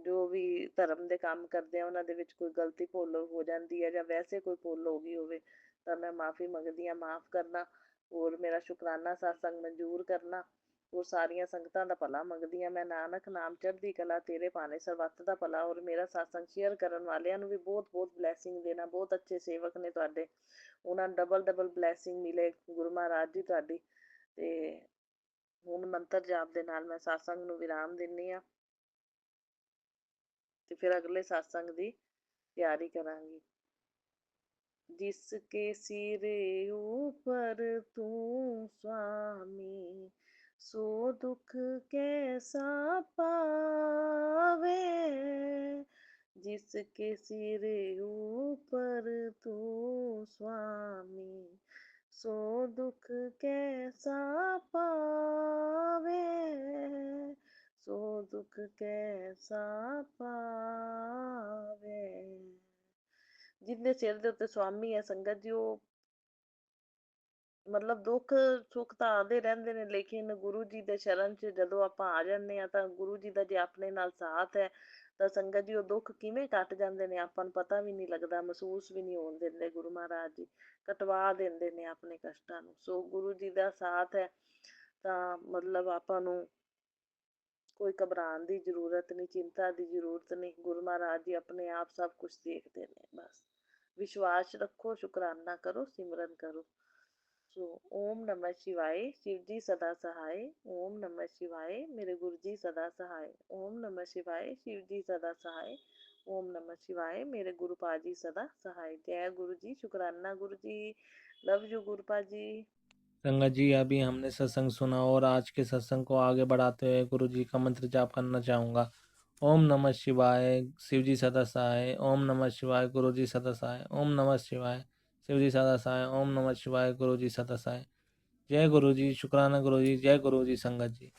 Speaker 6: ਜੋ ਵੀ ਧਰਮ ਦੇ ਕੰਮ ਕਰਦੇ ਆ ਉਹਨਾਂ ਦੇ ਵਿੱਚ ਕੋਈ ਗਲਤੀ ਭੁੱਲ ਹੋ ਜਾਂਦੀ ਹੈ ਜਾਂ ਵੈਸੇ ਕੋਈ ਭੁੱਲ ਹੋ ਗਈ ਹੋਵੇ ਤਾਂ ਮੈਂ ਮਾਫੀ ਮੰਗਦੀ ਹਾਂ, ਮਾਫ ਕਰਨਾ। ਹੋਰ ਮੇਰਾ ਸ਼ੁਕਰਾਨਾ ਸਤਸੰਗ ਮਨਜ਼ੂਰ ਕਰਨਾ। ਹੋਰ ਸਾਰੀਆਂ ਸੰਗਤਾਂ ਦਾ ਭਲਾ ਮੰਗਦੀ ਹਾਂ ਮੈਂ, ਨਾਨਕ ਨਾਮ ਚੜ੍ਹਦੀ ਕਲਾ ਤੇਰੇ ਭਾਣੇ ਸਰਬੱਤ ਦਾ ਭਲਾ। ਔਰ ਮੇਰਾ ਸਤਸੰਗ ਸ਼ੇਅਰ ਕਰਨ ਵਾਲਿਆਂ ਨੂੰ ਵੀ ਬਹੁਤ ਬਹੁਤ ਬਲੈਸਿੰਗ ਦੇਣਾ, ਬਹੁਤ ਅੱਛੇ ਸੇਵਕ ਨੇ ਤੁਹਾਡੇ, ਉਹਨਾਂ ਨੂੰ ਡਬਲ ਡਬਲ ਬਲੈਸਿੰਗ ਮਿਲੇ ਗੁਰੂ ਮਹਾਰਾਜ ਜੀ ਤੁਹਾਡੀ। ਤੇ ਹੁਣ ਮੰਤਰ ਜਾਪ ਦੇ ਨਾਲ ਮੈਂ ਸਤਸੰਗ ਨੂੰ ਵਿਰਾਮ ਦਿੰਦੀ ਹਾਂ ਤੇ ਫਿਰ ਅਗਲੇ ਸਤਸੰਗ ਦੀ ਤਿਆਰੀ ਕਰਾਂਗੀ। जिसके सिर ऊपर तू स्वामी, सो दुख कैसा पावे। जिसके सिर ऊपर तू स्वामी, सो दुख कैसा पावे, सो दुख कैसा पावे। ਜਿਹਦੇ ਸਿਰ ਦੇ ਉੱਤੇ ਸਵਾਮੀ ਹੈ ਸੰਗਤ ਜੀ, ਉਹ ਮਤਲਬ ਦੁੱਖ ਸੁੱਖ ਤਾਂ ਆਉਂਦੇ ਰਹਿੰਦੇ ਨੇ, ਲੇਕਿਨ ਗੁਰੂ ਜੀ ਦੇ ਸ਼ਰਨ 'ਚ ਜਦੋਂ ਆਪਾਂ ਆ ਜਾਂਦੇ ਹਾਂ ਤਾਂ ਗੁਰੂ ਜੀ ਦਾ ਜੇ ਆਪਣੇ ਨਾਲ ਸਾਥ ਹੈ ਤਾਂ ਸੰਗਤ ਜੀ ਉਹ ਦੁੱਖ ਕਿਵੇਂ ਕੱਟ ਜਾਂਦੇ ਨੇ ਆਪਾਂ ਨੂੰ ਪਤਾ ਵੀ ਨਹੀਂ ਲੱਗਦਾ, ਮਹਿਸੂਸ ਵੀ ਨਹੀਂ ਹੋਣ ਦਿੰਦੇ। ਗੁਰੂ ਮਹਾਰਾਜ ਜੀ ਕਟਵਾ ਦਿੰਦੇ ਨੇ ਆਪਣੇ ਕਸ਼ਟਾਂ ਨੂੰ। ਸੋ ਗੁਰੂ ਜੀ ਦਾ ਸਾਥ ਹੈ ਤਾਂ ਮਤਲਬ ਆਪਾਂ ਨੂੰ ਕੋਈ ਘਬਰਾਉਣ ਦੀ ਜ਼ਰੂਰਤ ਨਹੀਂ, ਚਿੰਤਾ ਦੀ ਜ਼ਰੂਰਤ ਨਹੀਂ। ਗੁਰੂ ਮਹਾਰਾਜ ਜੀ ਆਪਣੇ ਆਪ ਸਭ ਕੁਝ ਦੇਖਦੇ ਨੇ। ਬਸ ਵਿਸ਼ਵਾਸ ਰੱਖੋ, ਸ਼ੁਕਰਾਨਾ ਕਰੋ, ਸਿਮਰਨ ਕਰੋ। ਸੋ ਓਮ ਨਮः शिवाय, शिव जी सदा सहाय। ओम नमः शिवाय, मेरे गुरु जी सदा सहाय। ओम नमः शिवाय, शिव जी सदा सहाय। ओम नमः शिवाय, मेरे गुरु पाजी सदा सहाय। जय गुरु जी, शुक्राना गुरु जी, लव यू गुरु पाजी।
Speaker 1: संगत जी, अभी हमने सत्संग सुना और आज के सत्संग को आगे बढ़ाते हुए गुरु जी का मंत्र जाप करना चाहूँगा। ओम नमः शिवाय, शिव जी सदा सहाय। ओम नमः शिवाय, गुरु जी सदा सहाय। ओम नमः शिवाय, शिव जी सदा सहाय। ओम नमः शिवाय, गुरु जी सदा सहाय। जय गुरु जी, शुक्राना गुरु जी, जय गुरु जी संगत जी।